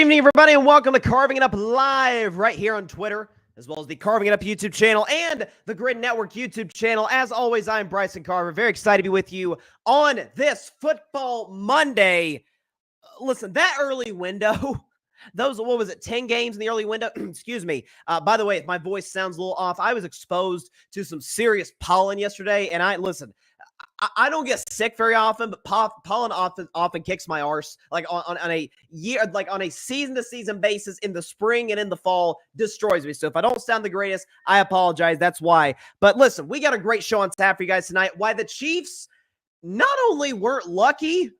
evening, everybody, and welcome to Carving It Up Live right here on Twitter, as well as the Carving It Up YouTube channel and the Grid Network YouTube channel. As always, I'm Bryson Carver. Very excited to be with you on this Football Monday. Listen, that early window, those, 10 games in the early window? Excuse me. By the way, if my voice sounds a little off, I was exposed to some serious pollen yesterday, and I don't get sick very often, but pollen often kicks my arse, like on a year, like on a season-to-season basis in the spring and in the fall, destroys me. So if I don't sound the greatest, I apologize. That's why. But listen, we got a great show on tap for you guys tonight. Why the Chiefs not only weren't lucky,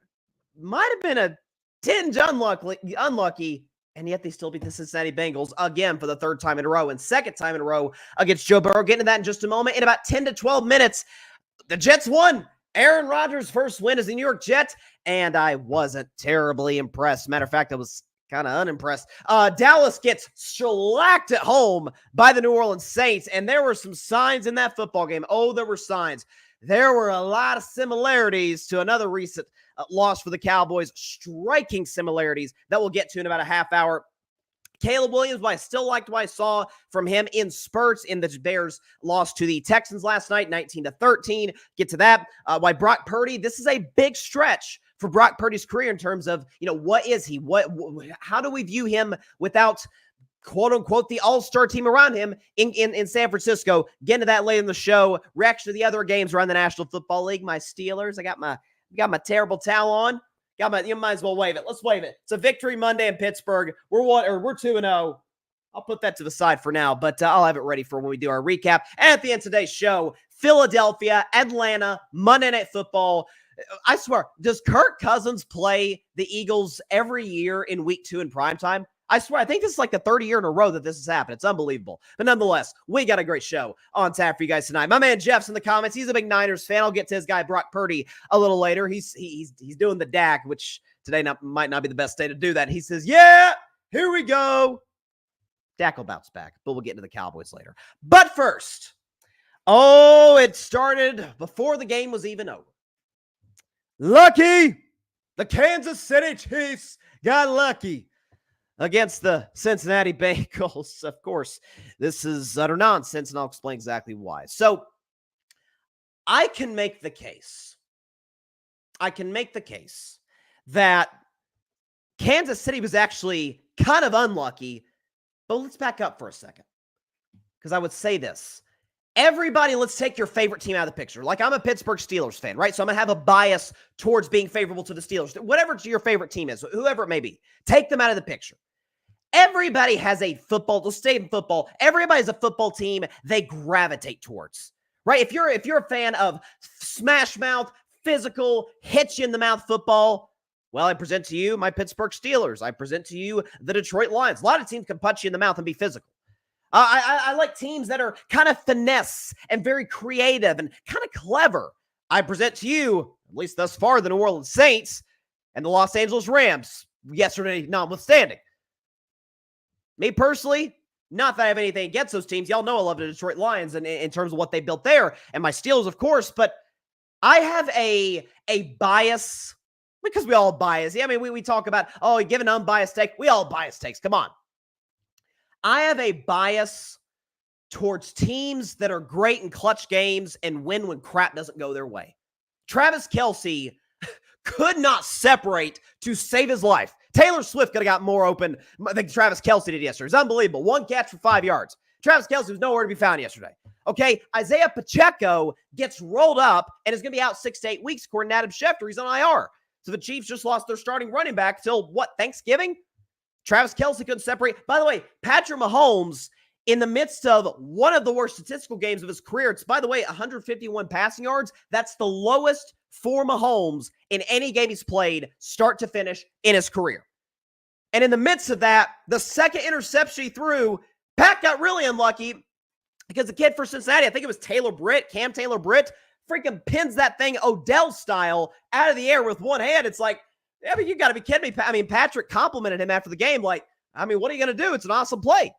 might have been a tinge unlucky, and yet they still beat the Cincinnati Bengals again for the third time in a row and second time in a row against Joe Burrow. Get into that in just a moment. In about 10 to 12 minutes, the Jets won. Aaron Rodgers' first win as a New York Jet, and I wasn't terribly impressed. Matter of fact, I was kind of unimpressed. Dallas gets shellacked at home by the New Orleans Saints, and there were some signs in that football game. Oh, there were signs. There were a lot of similarities to another recent loss for the Cowboys, striking similarities that we'll get to in about a half hour. Caleb Williams, but I still liked what I saw from him in spurts in the Bears loss to the Texans last night, 19-13. Get to that. Why Brock Purdy, this is a big stretch for Brock Purdy's career in terms of, what is he? How do we view him without, quote unquote, the all-star team around him in San Francisco? Get into that later in the show. Reaction to the other games around the National Football League. My Steelers, I got my terrible towel on. You might as well wave it. Let's wave it. It's a victory Monday in Pittsburgh. We're 2-0. I'll put that to the side for now, but I'll have it ready for when we do our recap. And at the end of today's show, Philadelphia, Atlanta, Monday Night Football. I swear, does Kirk Cousins play the Eagles every year in week 2 in primetime? I swear, I think this is like the third year in a row that this has happened. It's unbelievable. But nonetheless, we got a great show on tap for you guys tonight. My man Jeff's in the comments. He's a big Niners fan. I'll get to his guy Brock Purdy a little later. He's doing the DAC, which today might not be the best day to do that. He says, yeah, here we go. Dak will bounce back, but we'll get into the Cowboys later. But first, it started before the game was even over. Lucky! The Kansas City Chiefs got lucky against the Cincinnati Bengals. Of course, this is utter nonsense, and I'll explain exactly why. So, I can make the case that Kansas City was actually kind of unlucky, but let's back up for a second, because I would say this. Everybody, let's take your favorite team out of the picture. Like, I'm a Pittsburgh Steelers fan, right? So I'm going to have a bias towards being favorable to the Steelers. Whatever your favorite team is, whoever it may be, take them out of the picture. Everybody has a football, let's stay in football. Everybody has a football team they gravitate towards, right? If you're a fan of smash mouth, physical, hit you in the mouth football, well, I present to you my Pittsburgh Steelers. I present to you the Detroit Lions. A lot of teams can punch you in the mouth and be physical. I like teams that are kind of finesse and very creative and kind of clever. I present to you, at least thus far, the New Orleans Saints and the Los Angeles Rams, yesterday notwithstanding. Me personally, not that I have anything against those teams. Y'all know I love the Detroit Lions in terms of what they built there, and my Steelers, of course, but I have a bias, because we all bias. Yeah, I mean, we talk about, give an unbiased take. We all bias takes. Come on. I have a bias towards teams that are great in clutch games and win when crap doesn't go their way. Travis Kelce could not separate to save his life. Taylor Swift could have got more open than Travis Kelce did yesterday. It's unbelievable. 1 catch for 5 yards. Travis Kelce was nowhere to be found yesterday. Okay, Isaiah Pacheco gets rolled up and is going to be out 6 to 8 weeks, according to Adam Schefter. He's on IR. So the Chiefs just lost their starting running back till, Thanksgiving? Travis Kelce couldn't separate. By the way, Patrick Mahomes, in the midst of one of the worst statistical games of his career, it's, by the way, 151 passing yards. That's the lowest for Mahomes in any game he's played, start to finish, in his career. And in the midst of that, the second interception he threw, Pat got really unlucky because the kid for Cincinnati, I think it was Cam Taylor Britt, freaking pins that thing Odell style out of the air with one hand. It's like, yeah, but you got to be kidding me. I mean, Patrick complimented him after the game. Like, what are you going to do? It's an awesome play.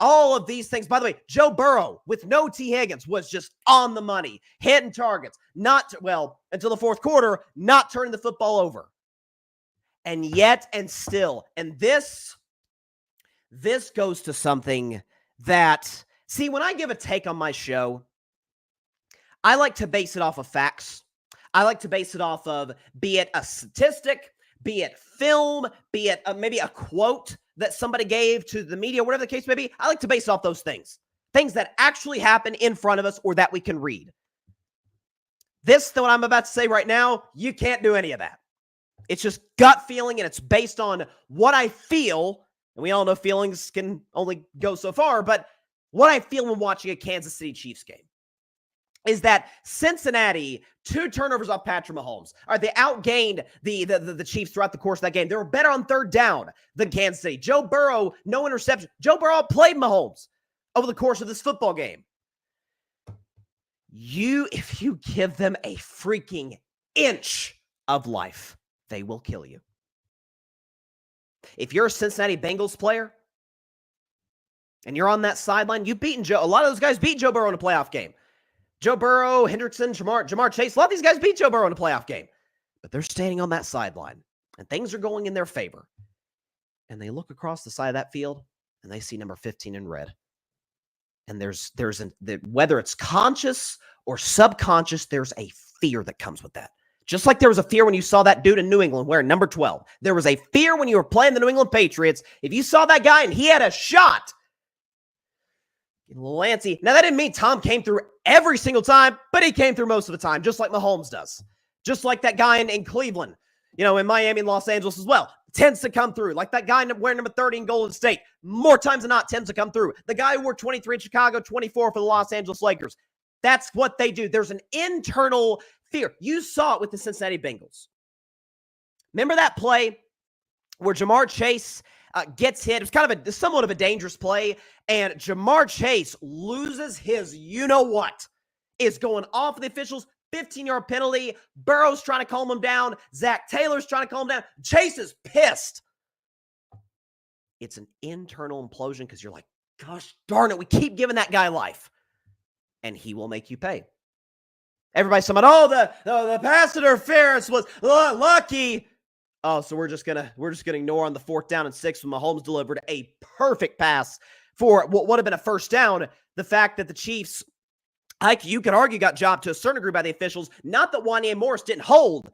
All of these things. By the way, Joe Burrow with no T. Higgins was just on the money, hitting targets, until the fourth quarter, not turning the football over. And yet and still, and this goes to something that, see, when I give a take on my show, I like to base it off of facts. I like to base it off of, be it a statistic, be it film, be it maybe a quote that somebody gave to the media, whatever the case may be. I like to base off those things that actually happen in front of us or that we can read. This, what I'm about to say right now, you can't do any of that. It's just gut feeling, and it's based on what I feel. And we all know feelings can only go so far, but what I feel when watching a Kansas City Chiefs game is that Cincinnati, 2 turnovers off Patrick Mahomes. All right, they outgained the Chiefs throughout the course of that game. They were better on third down than Kansas City. Joe Burrow, no interception. Joe Burrow played Mahomes over the course of this football game. If you give them a freaking inch of life, they will kill you. If you're a Cincinnati Bengals player and you're on that sideline, you've beaten Joe. A lot of those guys beat Joe Burrow in a playoff game. Joe Burrow, Hendrickson, Jamar Chase, a lot of these guys beat Joe Burrow in a playoff game. But they're standing on that sideline, and things are going in their favor. And they look across the side of that field, and they see number 15 in red. And whether it's conscious or subconscious, there's a fear that comes with that. Just like there was a fear when you saw that dude in New England wearing number 12. There was a fear when you were playing the New England Patriots. If you saw that guy and he had a shot, a little antsy. Now, that didn't mean Tom came through every single time, but he came through most of the time, just like Mahomes does. Just like that guy in Cleveland, in Miami and Los Angeles as well. Tends to come through. Like that guy wearing number 30 in Golden State. More times than not, tends to come through. The guy who wore 23 in Chicago, 24 for the Los Angeles Lakers. That's what they do. There's an internal fear. You saw it with the Cincinnati Bengals. Remember that play where Jamar Chase gets hit? It was kind of somewhat of a dangerous play, and Jamar Chase loses his you-know-what. Is going off the officials. 15-yard penalty. Burrow's trying to calm him down. Zach Taylor's trying to calm him down. Chase is pissed. It's an internal implosion because you're like, gosh darn it, we keep giving that guy life. And he will make you pay. Everybody's talking about, the pass interference was lucky. Oh, so we're just gonna ignore on the 4th down and 6 when Mahomes delivered a perfect pass for what would have been a first down. The fact that the Chiefs, you could argue, got jobbed to a certain degree by the officials. Not that Wanya Morris didn't hold,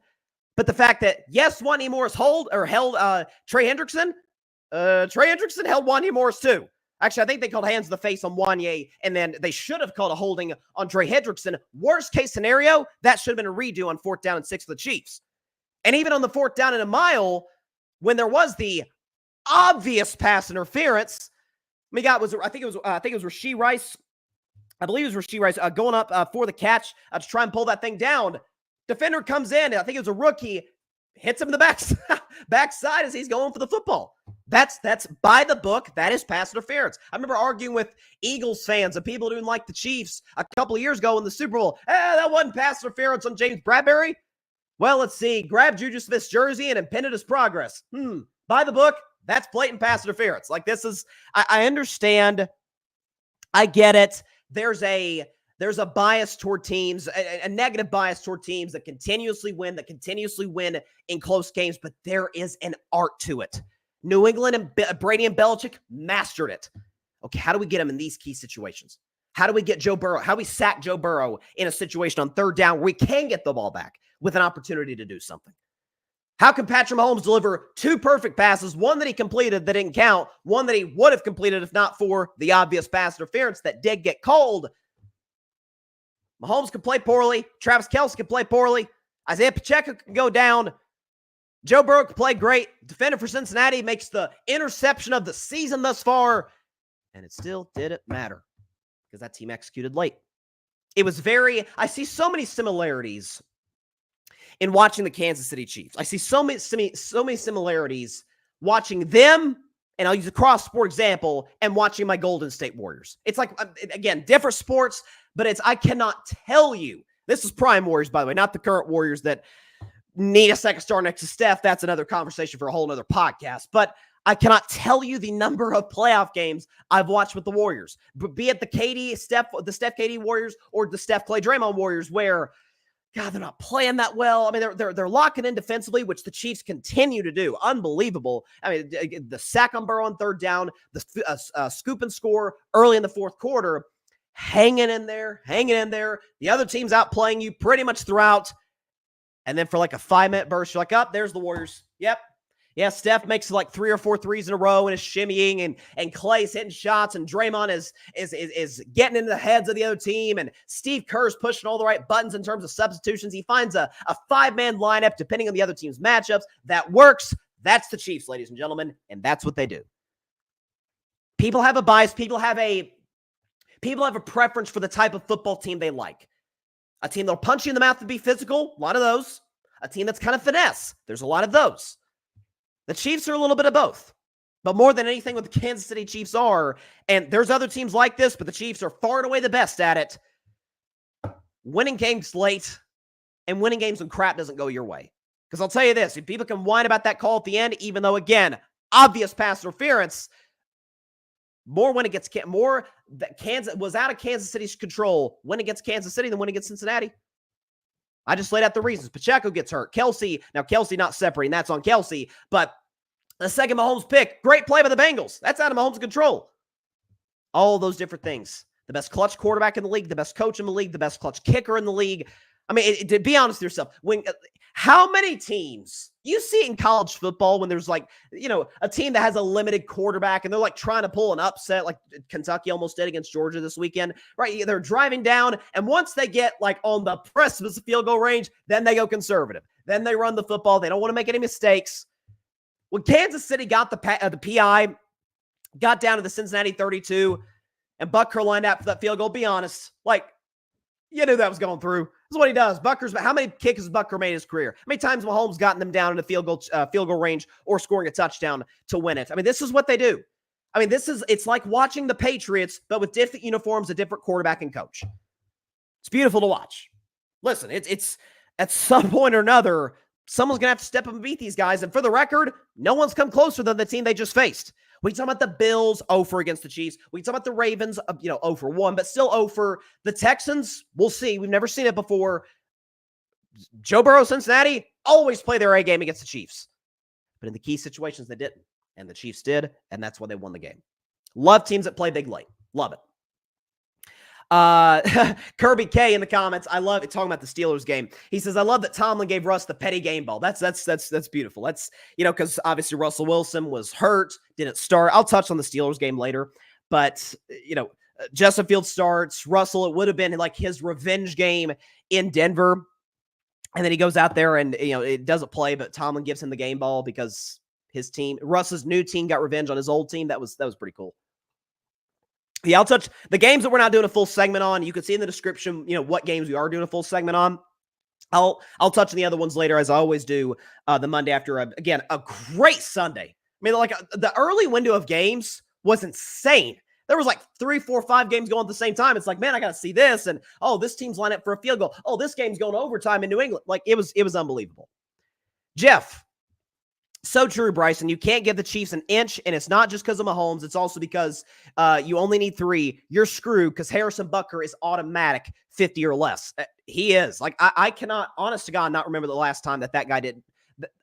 but the fact that, yes, Wanya Morris held Trey Hendrickson. Trey Hendrickson held Wanya Morris too. Actually, I think they called hands to the face on Wanya, and then they should have called a holding on Trey Hendrickson. Worst case scenario, that should have been a redo on 4th down and 6 for the Chiefs. And even on the 4th down and a mile, when there was the obvious pass interference, I think it was Rashee Rice. I believe it was Rashee Rice going up for the catch to try and pull that thing down. Defender comes in, I think it was a rookie, hits him in the backside as he's going for the football. That's by the book. That is pass interference. I remember arguing with Eagles fans and people who didn't like the Chiefs a couple of years ago in the Super Bowl. That wasn't pass interference on James Bradbury. Well, let's see. Grabbed Juju Smith's jersey and impeded his progress. By the book, that's blatant pass interference. Like, this is, I understand. I get it. There's a bias toward teams, a negative bias toward teams that continuously win in close games, but there is an art to it. New England and Brady and Belichick mastered it. Okay, how do we get them in these key situations? How do we get Joe Burrow? How do we sack Joe Burrow in a situation on 3rd down where we can get the ball back with an opportunity to do something? How can Patrick Mahomes deliver 2 perfect passes, one that he completed that didn't count, one that he would have completed if not for the obvious pass interference that did get called? Mahomes can play poorly. Travis Kelce can play poorly. Isaiah Pacheco can go down. Joe Burrow can play great. Defender for Cincinnati makes the interception of the season thus far, and it still didn't matter because that team executed late. It was I see so many similarities in watching the Kansas City Chiefs. I see so many similarities watching them, and I'll use a cross-sport example, and watching my Golden State Warriors. It's like, again, different sports, but I cannot tell you. This is prime Warriors, by the way, not the current Warriors that need a second star next to Steph. That's another conversation for a whole nother podcast. But I cannot tell you the number of playoff games I've watched with the Warriors, be it the Steph KD Warriors or the Steph Clay Draymond Warriors, where God, they're not playing that well. I mean, they're locking in defensively, which the Chiefs continue to do. Unbelievable. I mean, the sack on Burrow on third down, the scoop and score early in the fourth quarter, hanging in there. The other team's outplaying you pretty much throughout. And then for like a 5-minute burst, you're like, oh, there's the Warriors. Yep. Yeah, Steph makes like 3 or 4 threes in a row and is shimmying, and Clay's hitting shots, and Draymond is getting into the heads of the other team, and Steve Kerr's pushing all the right buttons in terms of substitutions. He finds a 5-man lineup depending on the other team's matchups that works. That's the Chiefs, ladies and gentlemen, and that's what they do. People have a bias. People have a preference for the type of football team they like. A team that'll punch you in the mouth and be physical, a lot of those. A team that's kind of finesse, there's a lot of those. The Chiefs are a little bit of both, but more than anything what the Kansas City Chiefs are, and there's other teams like this, but the Chiefs are far and away the best at it, winning games late and winning games when crap doesn't go your way. Because I'll tell you this, if people can whine about that call at the end, even though, again, obvious pass interference, more when it gets more that Kansas was out of Kansas City's control when it gets Kansas City than when it gets Cincinnati. I just laid out the reasons. Pacheco gets hurt. Kelsey not separating. That's on Kelsey. But the second Mahomes pick, great play by the Bengals. That's out of Mahomes' control. All those different things. The best clutch quarterback in the league, the best coach in the league, the best clutch kicker in the league. I mean, to be honest with yourself, how many teams, you see it in college football when there's like, a team that has a limited quarterback and they're like trying to pull an upset like Kentucky almost did against Georgia this weekend, right? They're driving down, and once they get like on the precipice of field goal range, then they go conservative. Then they run the football. They don't want to make any mistakes. When Kansas City got the PI, got down to the Cincinnati 32, and Butker lined out for that field goal, be honest, like, you knew that was going through. This is what he does. How many kicks has Butker made in his career? How many times Mahomes gotten them down in the field goal range or scoring a touchdown to win it? I mean, this is what they do. I mean, it's like watching the Patriots, but with different uniforms, a different quarterback and coach. It's beautiful to watch. Listen, it's at some point or another, someone's going to have to step up and beat these guys. And for the record, no one's come closer than the team they just faced. We talk about the Bills, 0-for against the Chiefs. We talk about the Ravens, 0-for-1, but still 0-for. The Texans, we'll see. We've never seen it before. Joe Burrow, Cincinnati, always play their A game against the Chiefs. But in the key situations, they didn't. And the Chiefs did, and that's why they won the game. Love teams that play big late. Love it. Kirby K in the comments. I love it. Talking about the Steelers game. He says, I love that Tomlin gave Russ the petty game ball. That's beautiful. That's, because obviously Russell Wilson was hurt, didn't start. I'll touch on the Steelers game later, but Justin Fields starts. Russell, it would have been like his revenge game in Denver. And then he goes out there and, it doesn't play, but Tomlin gives him the game ball because his team, Russ's new team, got revenge on his old team. That was pretty cool. Yeah, I'll touch the games that we're not doing a full segment on. You can see in the description, what games we are doing a full segment on. I'll touch on the other ones later, as I always do, the Monday after. Again, a great Sunday. I mean, like the early window of games was insane. There was like 3, 4, 5 games going at the same time. It's like, man, I got to see this. And, this team's lined up for a field goal. Oh, this game's going to overtime in New England. Like, it was unbelievable. Jeff. So true, Bryson. You can't give the Chiefs an inch, and it's not just because of Mahomes. It's also because you only need 3. You're screwed because Harrison Butker is automatic 50 or less. He is. Like, I cannot, honest to God, not remember the last time that guy did.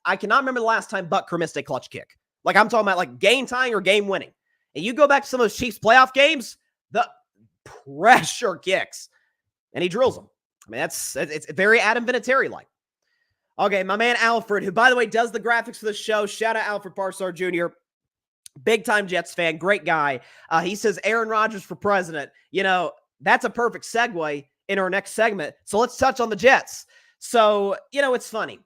I cannot remember the last time Butker missed a clutch kick. Like, I'm talking about like game tying or game winning. And you go back to some of those Chiefs playoff games, the pressure kicks, and he drills them. I mean, it's very Adam Vinatieri-like. Okay, my man Alfred, who, by the way, does the graphics for the show. Shout out Alfred Parsar Jr., big-time Jets fan, great guy. He says Aaron Rodgers for president. That's a perfect segue in our next segment. So let's touch on the Jets. So, it's funny.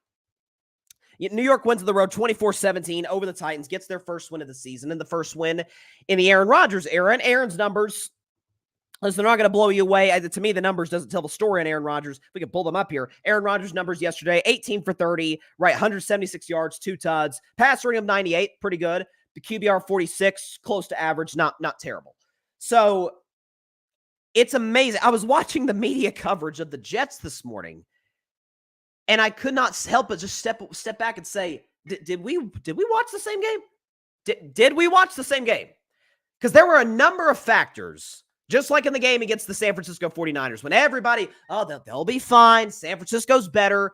New York wins on the road 24-17 over the Titans, gets their first win of the season, and the first win in the Aaron Rodgers era. And Aaron's numbers, listen, they're not going to blow you away. To me, the numbers doesn't tell the story on Aaron Rodgers. We can pull them up here. Aaron Rodgers' numbers yesterday, 18 for 30, right? 176 yards, 2 tuds. Pass rating of 98, pretty good. The QBR 46, close to average, not terrible. So it's amazing. I was watching the media coverage of the Jets this morning, and I could not help but just step back and say, did we watch the same game? Did we watch the same game? Because there were a number of factors Just like in the game against the San Francisco 49ers, when everybody, they'll be fine. San Francisco's better.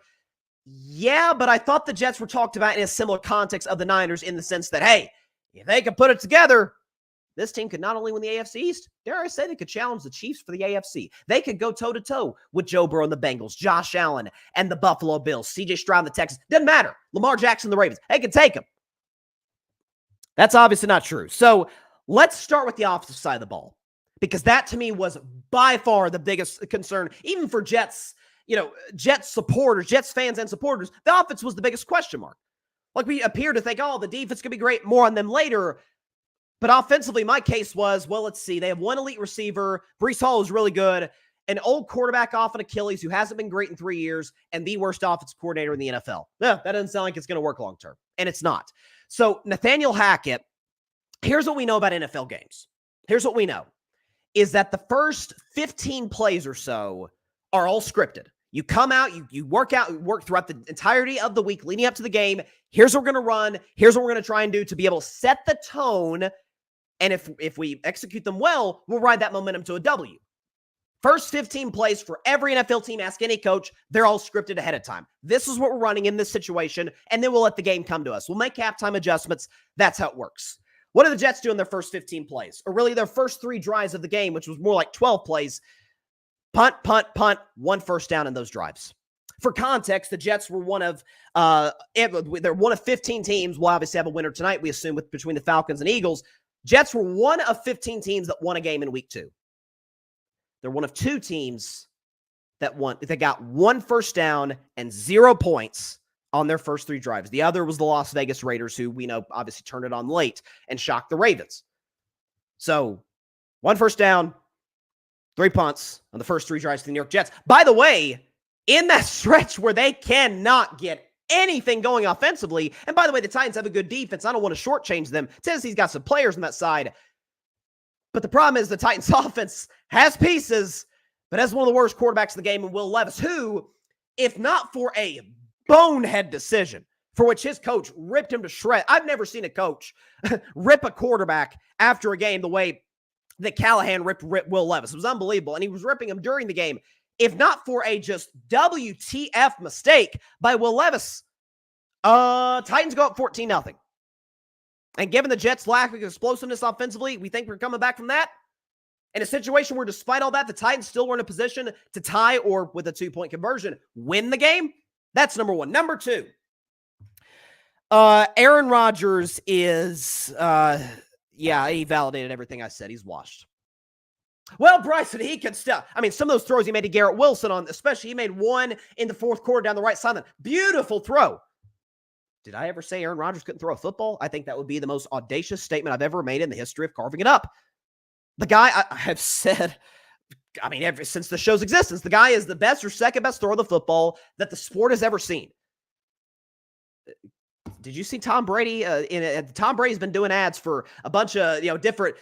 Yeah, but I thought the Jets were talked about in a similar context of the Niners in the sense that, hey, if they could put it together, this team could not only win the AFC East, dare I say they could challenge the Chiefs for the AFC. They could go toe-to-toe with Joe Burrow and the Bengals, Josh Allen and the Buffalo Bills, C.J. Stroud and the Texans. Doesn't matter. Lamar Jackson and the Ravens. They could take them. That's obviously not true. So let's start with the offensive side of the ball, because that to me was by far the biggest concern, even for Jets, Jets supporters, Jets fans and supporters. The offense was the biggest question mark. Like, we appear to think, the defense could be great, more on them later. But offensively, my case was, well, let's see. They have one elite receiver. Breece Hall is really good. An old quarterback off an Achilles who hasn't been great in 3 years, and the worst offensive coordinator in the NFL. Yeah, that doesn't sound like it's going to work long term. And it's not. So Nathaniel Hackett, here's what we know about NFL games. Here's what we know, is that the first 15 plays or so are all scripted. You come out, you work throughout the entirety of the week leading up to the game. Here's what we're going to run. Here's what we're going to try and do to be able to set the tone. And if we execute them well, we'll ride that momentum to a W. First 15 plays for every NFL team, ask any coach, they're all scripted ahead of time. This is what we're running in this situation, and then we'll let the game come to us. We'll make halftime adjustments. That's how it works. What do the Jets do in their first 15 plays? Or really their first 3 drives of the game, which was more like 12 plays. Punt, punt, punt, 1 first down in those drives. For context, the Jets were they're one of 15 teams. We'll obviously have a winner tonight, we assume, between the Falcons and Eagles. Jets were one of 15 teams that won a game in week 2. They're one of 2 teams that got 1 first down and 0 points on their first 3 drives. The other was the Las Vegas Raiders, who we know obviously turned it on late and shocked the Ravens. So 1 first down, 3 punts on the first 3 drives to the New York Jets. By the way, in that stretch where they cannot get anything going offensively, and by the way, the Titans have a good defense. I don't want to shortchange them. Tennessee's got some players on that side. But the problem is the Titans offense has pieces, but has one of the worst quarterbacks in the game in Will Levis, who, if not for a bonehead decision for which his coach ripped him to shreds. I've never seen a coach rip a quarterback after a game the way that Callahan ripped Will Levis. It was unbelievable, and he was ripping him during the game. If not for a just WTF mistake by Will Levis, Titans go up 14-0. And given the Jets' lack of explosiveness offensively, we think we're coming back from that. In a situation where, despite all that, the Titans still were in a position to tie or, with a 2-point conversion, win the game. That's number 1. Number 2, Aaron Rodgers is, he validated everything I said. He's washed. Well, Bryson, he can still. I mean, some of those throws he made to Garrett Wilson especially he made one in the 4th quarter down the right sideline. Beautiful throw. Did I ever say Aaron Rodgers couldn't throw a football? I think that would be the most audacious statement I've ever made in the history of carving it up. The guy, I have said, ever since the show's existence, the guy is the best or second best thrower of the football that the sport has ever seen. Did you see Tom Brady? Tom Brady's been doing ads for a bunch of different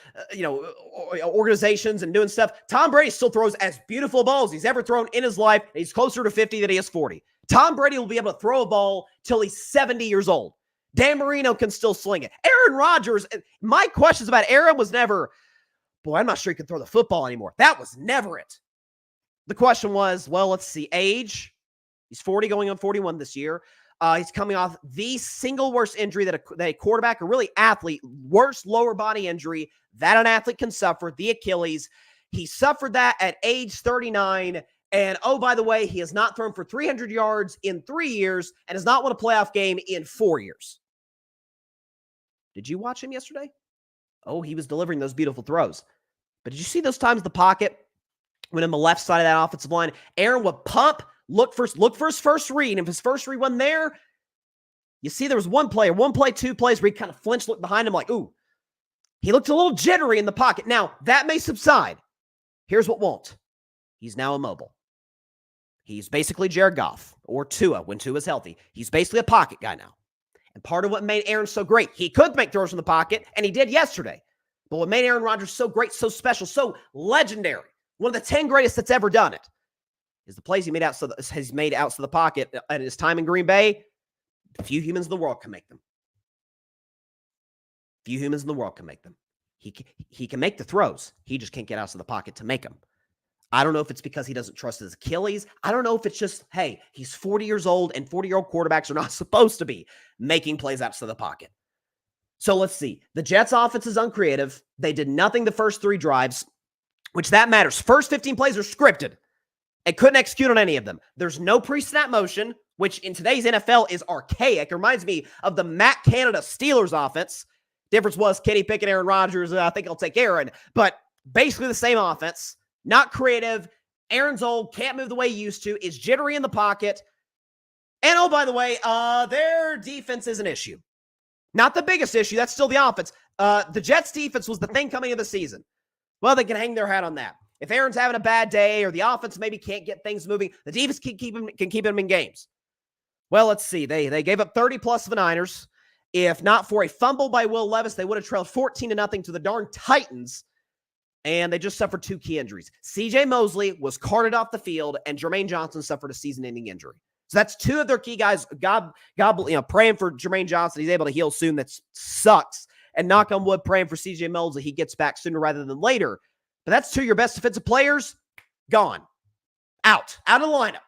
organizations and doing stuff. Tom Brady still throws as beautiful balls he's ever thrown in his life. He's closer to 50 than he is 40. Tom Brady will be able to throw a ball till he's 70 years old. Dan Marino can still sling it. Aaron Rodgers, my questions about Aaron was never, boy, I'm not sure he can throw the football anymore. That was never it. The question was, well, let's see, age. He's 40 going on 41 this year. He's coming off the single worst injury that a quarterback, or really athlete, worst lower body injury that an athlete can suffer, the Achilles. He suffered that at age 39. And, oh, by the way, he has not thrown for 300 yards in 3 years and has not won a playoff game in 4 years. Did you watch him yesterday? Oh, he was delivering those beautiful throws. But did you see those times the pocket when on the left side of that offensive line, Aaron would pump, look for his first read. And if his first read wasn't there, you see there was one play, 2 plays where he kind of flinched, looked behind him like, ooh. He looked a little jittery in the pocket. Now, that may subside. Here's what won't. He's now immobile. He's basically Jared Goff or Tua when Tua's healthy. He's basically a pocket guy now. And part of what made Aaron so great, he could make throws from the pocket, and he did yesterday. But what made Aaron Rodgers so great, so special, so legendary, one of the 10 greatest that's ever done it, is the plays he made out of the pocket at his time in Green Bay. Few humans in the world can make them. Few humans in the world can make them. He can make the throws. He just can't get out of the pocket to make them. I don't know if it's because he doesn't trust his Achilles. I don't know if it's just, hey, he's 40 years old and 40-year-old quarterbacks are not supposed to be making plays out of the pocket. So let's see. The Jets' offense is uncreative. They did nothing the first 3 drives, which that matters. First 15 plays are scripted and couldn't execute on any of them. There's no pre-snap motion, which in today's NFL is archaic. It reminds me of the Matt Canada Steelers offense. Difference was Kenny Pickett, Aaron Rodgers. I think I'll take Aaron, but basically the same offense. Not creative. Aaron's old, can't move the way he used to, is jittery in the pocket. And oh, by the way, their defense is an issue. Not the biggest issue. That's still the offense. The Jets' defense was the thing coming into the season. Well, they can hang their hat on that. If Aaron's having a bad day or the offense maybe can't get things moving, the defense can keep him in games. Well, let's see. They gave up 30-plus for the Niners. If not for a fumble by Will Levis, they would have trailed 14-0 to the darn Titans. And they just suffered 2 key injuries. C.J. Mosley was carted off the field, and Jermaine Johnson suffered a season-ending injury. So that's 2 of their key guys. God, praying for Jermaine Johnson. He's able to heal soon. That sucks. And knock on wood, praying for C.J. Mosley. He gets back sooner rather than later. But that's 2 of your best defensive players gone. Out of the lineup.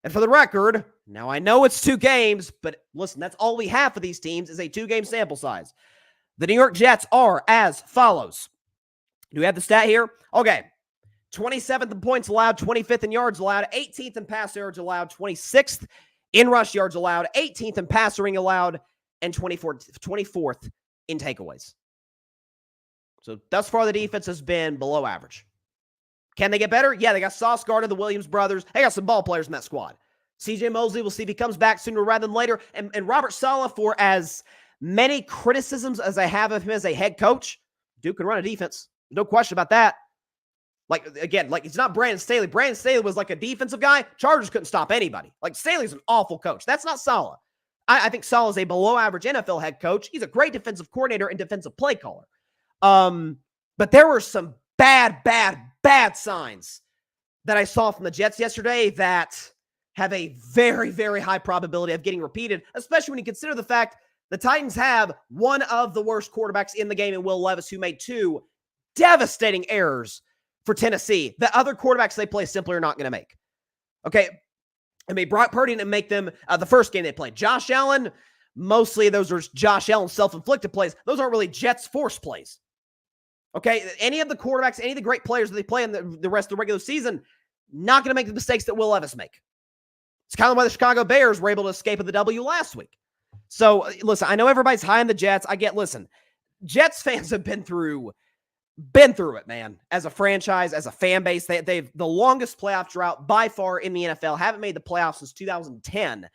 And for the record, now I know it's 2 games, but listen, that's all we have for these teams is a 2-game sample size. The New York Jets are as follows. Do we have the stat here? Okay. 27th in points allowed, 25th in yards allowed, 18th in pass yards allowed, 26th in rush yards allowed, 18th in passer rating allowed, and 24th in takeaways. So thus far, the defense has been below average. Can they get better? Yeah, they got Sauce Gardner, the Williams brothers. They got some ball players in that squad. C.J. Mosley, we'll see if he comes back sooner rather than later. And Robert Saleh, for as many criticisms as I have of him as a head coach, Duke can run a defense. No question about that. It's not Brandon Staley. Brandon Staley was like a defensive guy. Chargers couldn't stop anybody. Staley's an awful coach. That's not Saleh. I think Saleh is a below-average NFL head coach. He's a great defensive coordinator and defensive play caller. But there were some bad signs that I saw from the Jets yesterday that have a very, very high probability of getting repeated, especially when you consider the fact the Titans have one of the worst quarterbacks in the game in Will Levis, who made 2 devastating errors for Tennessee that other quarterbacks they play simply are not going to make. Okay. I mean, Brock Purdy didn't make them the first game they played. Josh Allen, mostly those are Josh Allen self-inflicted plays. Those aren't really Jets force plays. Okay. Any of the quarterbacks, any of the great players that they play in the rest of the regular season, not going to make the mistakes that Will Levis make. It's kind of why the Chicago Bears were able to escape with the W last week. So listen, I know everybody's high on the Jets. Jets fans have been through it, man. As a franchise, as a fan base, they've the longest playoff drought by far in the NFL. Haven't made the playoffs since 2010.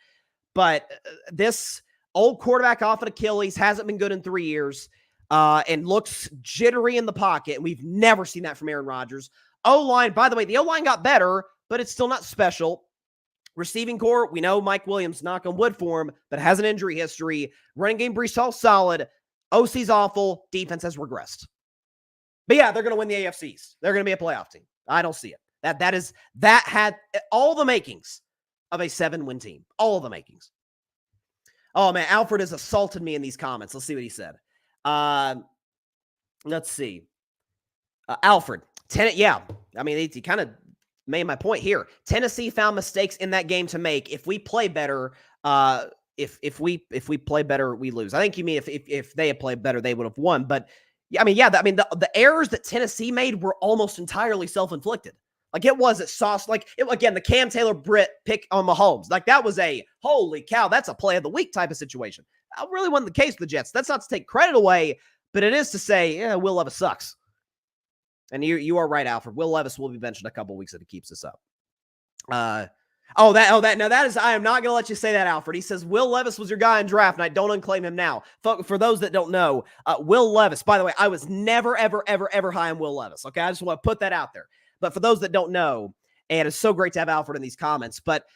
But this old quarterback off an Achilles hasn't been good in 3 years and looks jittery in the pocket. We've never seen that from Aaron Rodgers. O-line, by the way, the O-line got better, but it's still not special. Receiving core, we know Mike Williams, knock on wood for him, but has an injury history. Running game, Breece Hall, solid. OC's awful. Defense has regressed. But yeah, they're going to win the AFC East. They're going to be a playoff team. I don't see it. That had all the makings of a 7-win team. All the makings. Oh, man, Alfred has assaulted me in these comments. Let's see what he said. Let's see. Alfred, yeah. I mean, he kind of made my point here. Tennessee found mistakes in that game to make. If we play better, if we play better, we lose. I think you mean if they had played better, they would have won. But the errors that Tennessee made were almost entirely self-inflicted. It was at Sauce. Again, the Cam Taylor-Britt pick on Mahomes. That was a, holy cow, that's a play of the week type of situation. That really wasn't the case with the Jets. That's not to take credit away, but it is to say, yeah, Will Levis sucks. And you are right, Alfred. Will Levis will be benched in a couple weeks if he keeps this up. I am not going to let you say that, Alfred. He says, Will Levis was your guy in draft night. Don't unclaim him now. For those that don't know, Will Levis, by the way, I was never, ever, ever, ever high on Will Levis. Okay. I just want to put that out there. But for those that don't know, and it's so great to have Alfred in these comments, but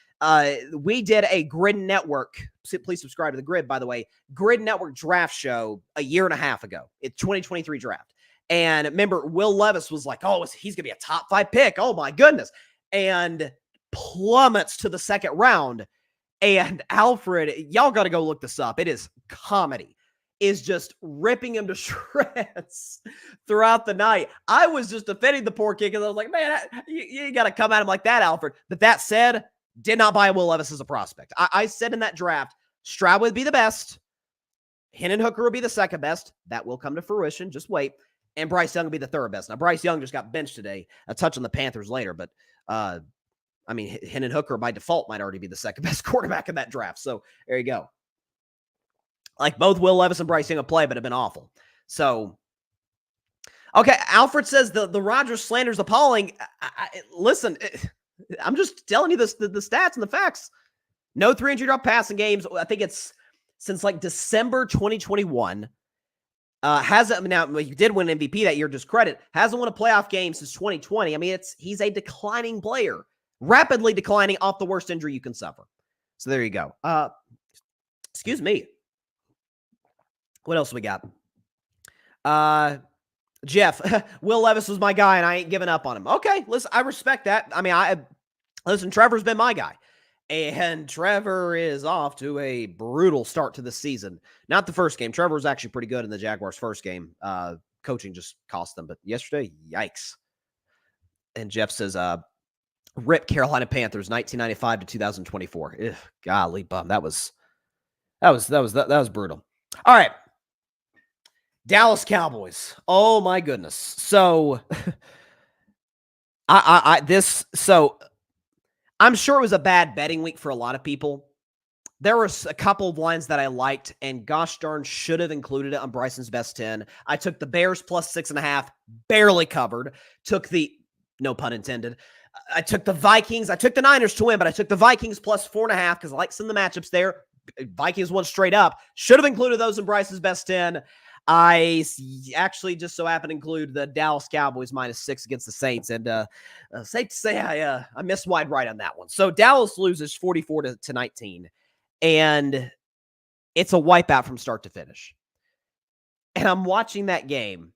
we did a Grid Network. Please subscribe to the Grid, by the way. Grid Network draft show a year and a half ago. It's 2023 draft. And remember, Will Levis was like, oh, he's going to be a top 5 pick. Oh, my goodness. And plummets to the second round. And Alfred, y'all got to go look this up. It is comedy. is just ripping him to shreds throughout the night. I was just defending the poor kid because I was like, man, you got to come at him like that, Alfred. But that said, did not buy Will Levis as a prospect. I said in that draft, Stroud would be the best. Hendon Hooker will be the second best. That will come to fruition. Just wait. And Bryce Young will be the third best. Now, Bryce Young just got benched today. A touch on the Panthers later. But, I mean, Hendon Hooker by default might already be the second best quarterback in that draft. So there you go. Like both Will Levis and Bryce Young have played, but have been awful. So, okay, Alfred says the Rodgers slander is appalling. Listen, I'm just telling you the stats and the facts. No 300-yard passing games. I think it's since like December 2021. Hasn't now he did win MVP that year, just credit. Hasn't won a playoff game since 2020. I mean, he's a declining player, rapidly declining off the worst injury you can suffer. So there you go. Excuse me. What else we got? Jeff, Will Levis was my guy, and I ain't giving up on him. Okay, listen, I respect that. I mean, listen, Trevor's been my guy. And Trevor is off to a brutal start to the season. Not the first game. Trevor was actually pretty good in the Jaguars' first game. Coaching just cost them. But yesterday, yikes. And Jeff says, rip Carolina Panthers, 1995 to 2024. Ugh, golly bum. That was brutal. All right. Dallas Cowboys. Oh my goodness. So I'm sure it was a bad betting week for a lot of people. There were a couple of lines that I liked, and gosh darn should have included it on Bryson's best 10. I took the Bears plus 6.5, barely covered. Took the, no pun intended, I took the Vikings. I took the Niners to win, but I took the Vikings plus 4.5 because I like some of the matchups there. Vikings won straight up. Should have included those in Bryce's best 10. I actually just so happened to include the Dallas Cowboys -6 against the Saints. And safe to say I missed wide right on that one. So Dallas loses 44 to 19. And it's a wipeout from start to finish. And I'm watching that game.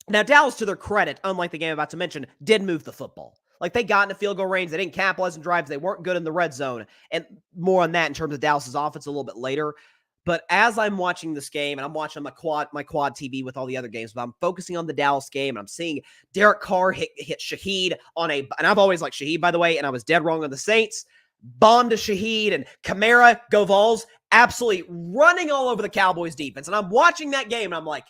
Now, Dallas, to their credit, unlike the game I'm about to mention, did move the football. Like, they got into field goal range. They didn't capitalize on drives. They weren't good in the red zone. And more on that in terms of Dallas's offense a little bit later. But as I'm watching this game, and I'm watching my quad TV with all the other games, but I'm focusing on the Dallas game, and I'm seeing Derek Carr hit Shaheed on and I've always liked Shaheed, by the way, and I was dead wrong on the Saints. Bomb to Shaheed, and Kamara, go Vols, absolutely running all over the Cowboys defense. And I'm watching that game, and I'm like,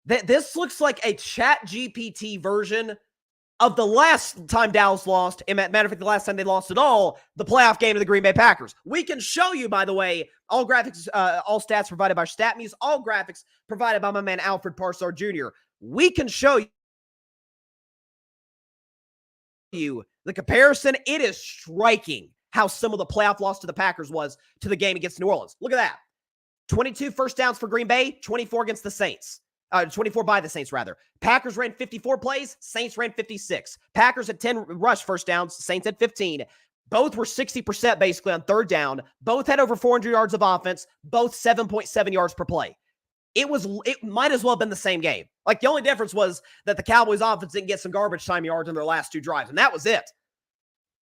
this looks like a Chat GPT version of the last time Dallas lost, and matter of fact, the last time they lost at all, the playoff game of the Green Bay Packers. We can show you, by the way, all graphics, all stats provided by StatMuse, all graphics provided by my man Alfred Parsar Jr. We can show you the comparison. It is striking how similar the playoff loss to the Packers was to the game against New Orleans. Look at that. 22 first downs for Green Bay, 24 against the Saints. 24 by the Saints, rather. Packers ran 54 plays. Saints ran 56. Packers had 10 rush first downs. Saints had 15. Both were 60% basically on third down. Both had over 400 yards of offense. Both 7.7 yards per play. It might as well have been the same game. Like, the only difference was that the Cowboys offense didn't get some garbage time yards in their last two drives, and that was it.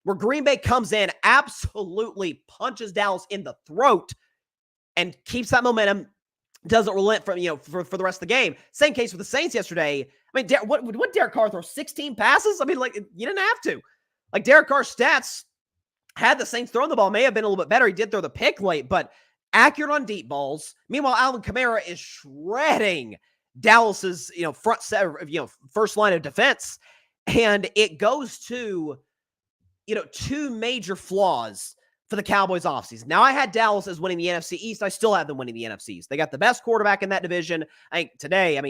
Where Green Bay comes in, absolutely punches Dallas in the throat and keeps that momentum. Doesn't relent from, for the rest of the game. Same case with the Saints yesterday. I mean, what Derek Carr throw? 16 passes? I mean, like, you didn't have to. Like, Derek Carr's stats, had the Saints thrown the ball, may have been a little bit better. He did throw the pick late, but accurate on deep balls. Meanwhile, Alvin Kamara is shredding Dallas's, front set, first line of defense. And it goes to, two major flaws for the Cowboys offseason. Now, I had Dallas as winning the NFC East. I still have them winning the NFC East. They got the best quarterback in that division. I think today,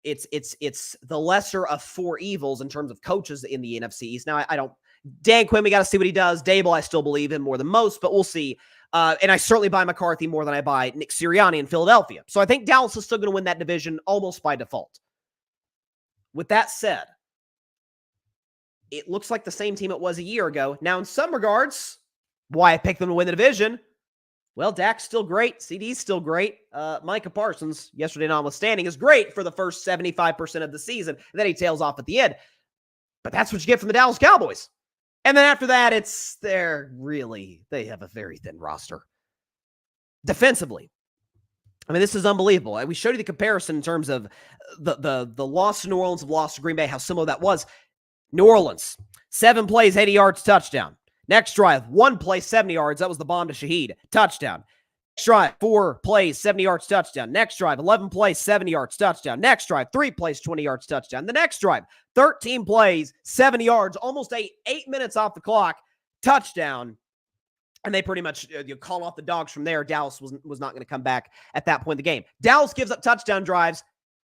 it's the lesser of four evils in terms of coaches in the NFC East. Now, I don't, Dan Quinn, we got to see what he does. Dable, I still believe in more than most, but we'll see. And I certainly buy McCarthy more than I buy Nick Sirianni in Philadelphia. So I think Dallas is still going to win that division almost by default. With that said, it looks like the same team it was a year ago. Now, in some regards, why I picked them to win the division? Well, Dak's still great. CD's still great. Micah Parsons, yesterday notwithstanding, is great for the first 75% of the season. And then he tails off at the end. But that's what you get from the Dallas Cowboys. And then after that, they have a very thin roster. Defensively, I mean, this is unbelievable. We showed you the comparison in terms of the loss to New Orleans, the loss to Green Bay, how similar that was. New Orleans, 7 plays, 80 yards, touchdown. Next drive, 1 play, 70 yards. That was the bomb to Shaheed, touchdown. Next drive, 4 plays, 70 yards, touchdown. Next drive, 11 plays, 70 yards, touchdown. Next drive, 3 plays, 20 yards, touchdown. The next drive, 13 plays, 70 yards, almost 8 minutes off the clock, touchdown. And they pretty much call off the dogs from there. Dallas was not going to come back at that point in the game. Dallas gives up touchdown drives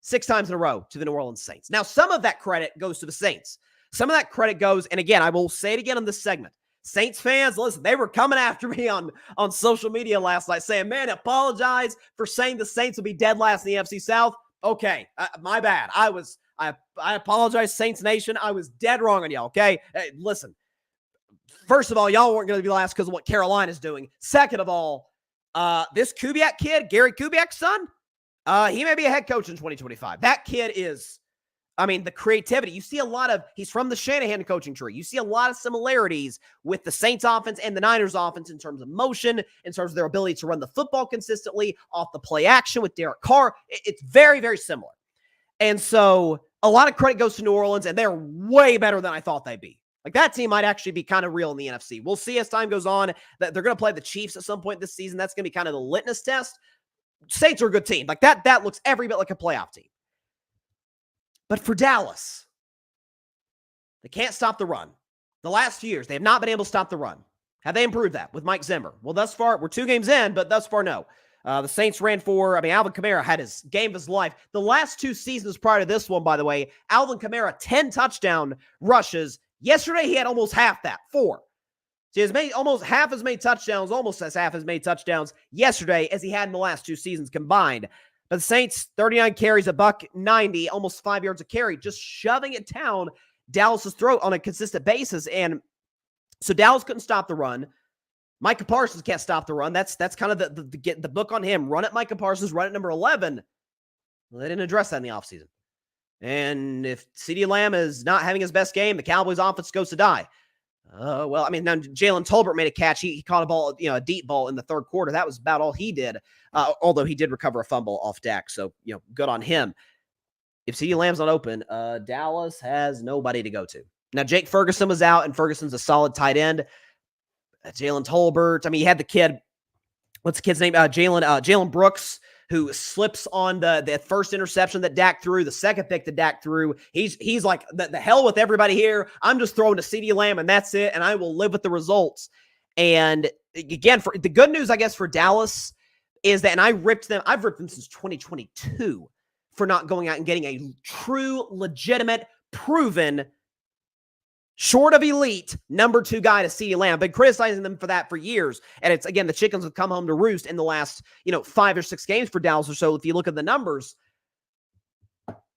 6 times in a row to the New Orleans Saints. Now, some of that credit goes to the Saints. Some of that credit goes, and again, I will say it again on this segment. Saints fans, listen, they were coming after me on social media last night saying, man, apologize for saying the Saints will be dead last in the NFC South. Okay, my bad. I apologize, Saints Nation. I was dead wrong on y'all, okay? Hey, listen. First of all, y'all weren't going to be last because of what Carolina's doing. Second of all, this Kubiak kid, Gary Kubiak's son, he may be a head coach in 2025. That kid is, I mean, the creativity. You see a lot of, he's from the Shanahan coaching tree. You see a lot of similarities with the Saints offense and the Niners offense in terms of motion, in terms of their ability to run the football consistently, off the play action with Derek Carr. It's very, very similar. And so a lot of credit goes to New Orleans, and they're way better than I thought they'd be. Like, that team might actually be kind of real in the NFC. We'll see as time goes on that they're going to play the Chiefs at some point this season. That's going to be kind of the litmus test. Saints are a good team. Like, that looks every bit like a playoff team. But for Dallas, they can't stop the run. The last few years, they have not been able to stop the run. Have they improved that with Mike Zimmer? Well, thus far, we're 2 games in, but thus far, no. The Saints ran for, Alvin Kamara had his game of his life. The last 2 seasons prior to this one, by the way, Alvin Kamara, 10 touchdown rushes. Yesterday, he had almost half that, 4. So he has made almost half as many touchdowns, almost as half as many touchdowns yesterday as he had in the last 2 seasons combined. But the Saints, 39 carries, $190, almost 5 yards a carry, just shoving it down Dallas's throat on a consistent basis. And so Dallas couldn't stop the run. Micah Parsons can't stop the run. That's kind of the book on him. Run at Micah Parsons, run at number 11. Well, they didn't address that in the offseason. And if CeeDee Lamb is not having his best game, the Cowboys offense goes to die. Now Jalen Tolbert made a catch. He caught a ball, a deep ball in the third quarter. That was about all he did, although he did recover a fumble off Dak. So, good on him. If CeeDee Lamb's not open, Dallas has nobody to go to. Now, Jake Ferguson was out, and Ferguson's a solid tight end. Jalen Tolbert. He had the kid. What's the kid's name? Jalen Brooks, who slips on the first interception that Dak threw, the second pick that Dak threw. He's like, the hell with everybody here. I'm just throwing to CeeDee Lamb, and that's it, and I will live with the results. And again, for the good news, I guess, for Dallas is that, and I've ripped them since 2022 for not going out and getting a true, legitimate, proven, short of elite, number 2 guy to CeeDee Lamb. I've been criticizing them for that for years. And it's, again, the chickens have come home to roost in the last, 5 or 6 games for Dallas or so. If you look at the numbers,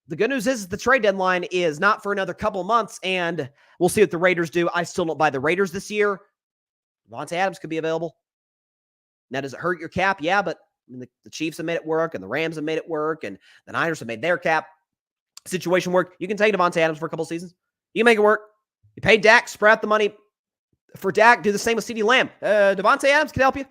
the good news is the trade deadline is not for another couple months, and we'll see what the Raiders do. I still don't buy the Raiders this year. Devontae Adams could be available. Now, does it hurt your cap? Yeah, but the Chiefs have made it work, and the Rams have made it work, and the Niners have made their cap situation work. You can take Devontae Adams for a couple seasons. You can make it work. You pay Dak, spread out the money for Dak, do the same with CeeDee Lamb. Devontae Adams can help you.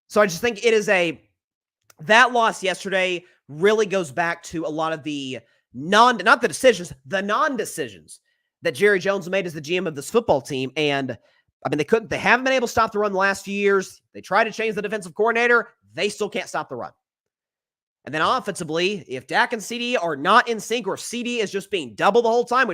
So I just think it is that loss yesterday really goes back to a lot of the non-decisions that Jerry Jones made as the GM of this football team. And they haven't been able to stop the run the last few years. They tried to change the defensive coordinator. They still can't stop the run. And then offensively, if Dak and CD are not in sync, or CD is just being double the whole time,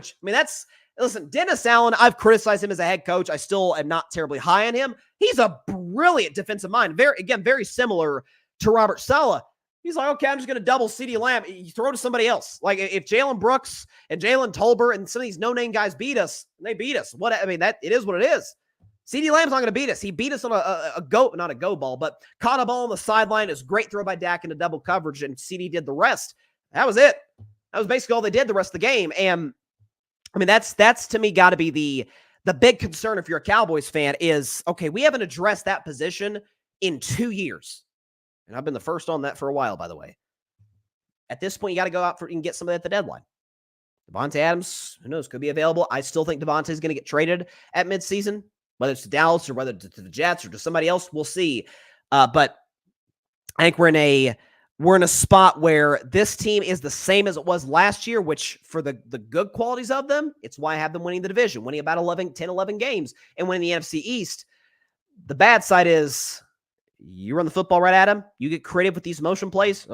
listen, Dennis Allen, I've criticized him as a head coach. I still am not terribly high on him. He's a brilliant defensive mind. Very similar to Robert Saleh. He's like, okay, I'm just going to double CeeDee Lamb. You throw to somebody else. Like, if Jalen Brooks and Jalen Tolbert and some of these no-name guys beat us, they beat us. It is what it is. CeeDee Lamb's not going to beat us. He beat us on not a go ball, but caught a ball on the sideline. It was a great throw by Dak into double coverage, and CD did the rest. That was it. That was basically all they did the rest of the game. And that's to me got to be the big concern if you're a Cowboys fan is, okay, we haven't addressed that position in 2 years. And I've been the first on that for a while, by the way. At this point, you got to go out and get some of that at the deadline. Devontae Adams, who knows, could be available. I still think Devontae is going to get traded at midseason, whether it's to Dallas or whether it's to the Jets or to somebody else, we'll see. But I think we're in a spot where this team is the same as it was last year, which for the good qualities of them, it's why I have them winning the division, winning about 10, 11 games and winning the NFC East. The bad side is you run the football right at them, you get creative with these motion plays,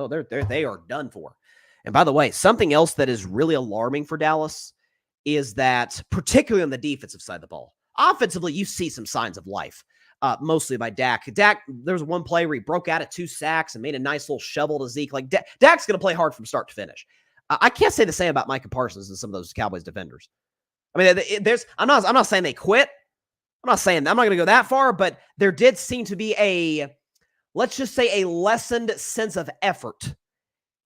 they are done for. And by the way, something else that is really alarming for Dallas is that, particularly on the defensive side of the ball, offensively, you see some signs of life. Mostly by Dak. Dak, there was one play where he broke out at 2 sacks and made a nice little shovel to Zeke. Like, Dak's going to play hard from start to finish. I can't say the same about Micah Parsons and some of those Cowboys defenders. I mean, I'm not saying they quit. I'm not going to go that far, but there did seem to be let's just say a lessened sense of effort.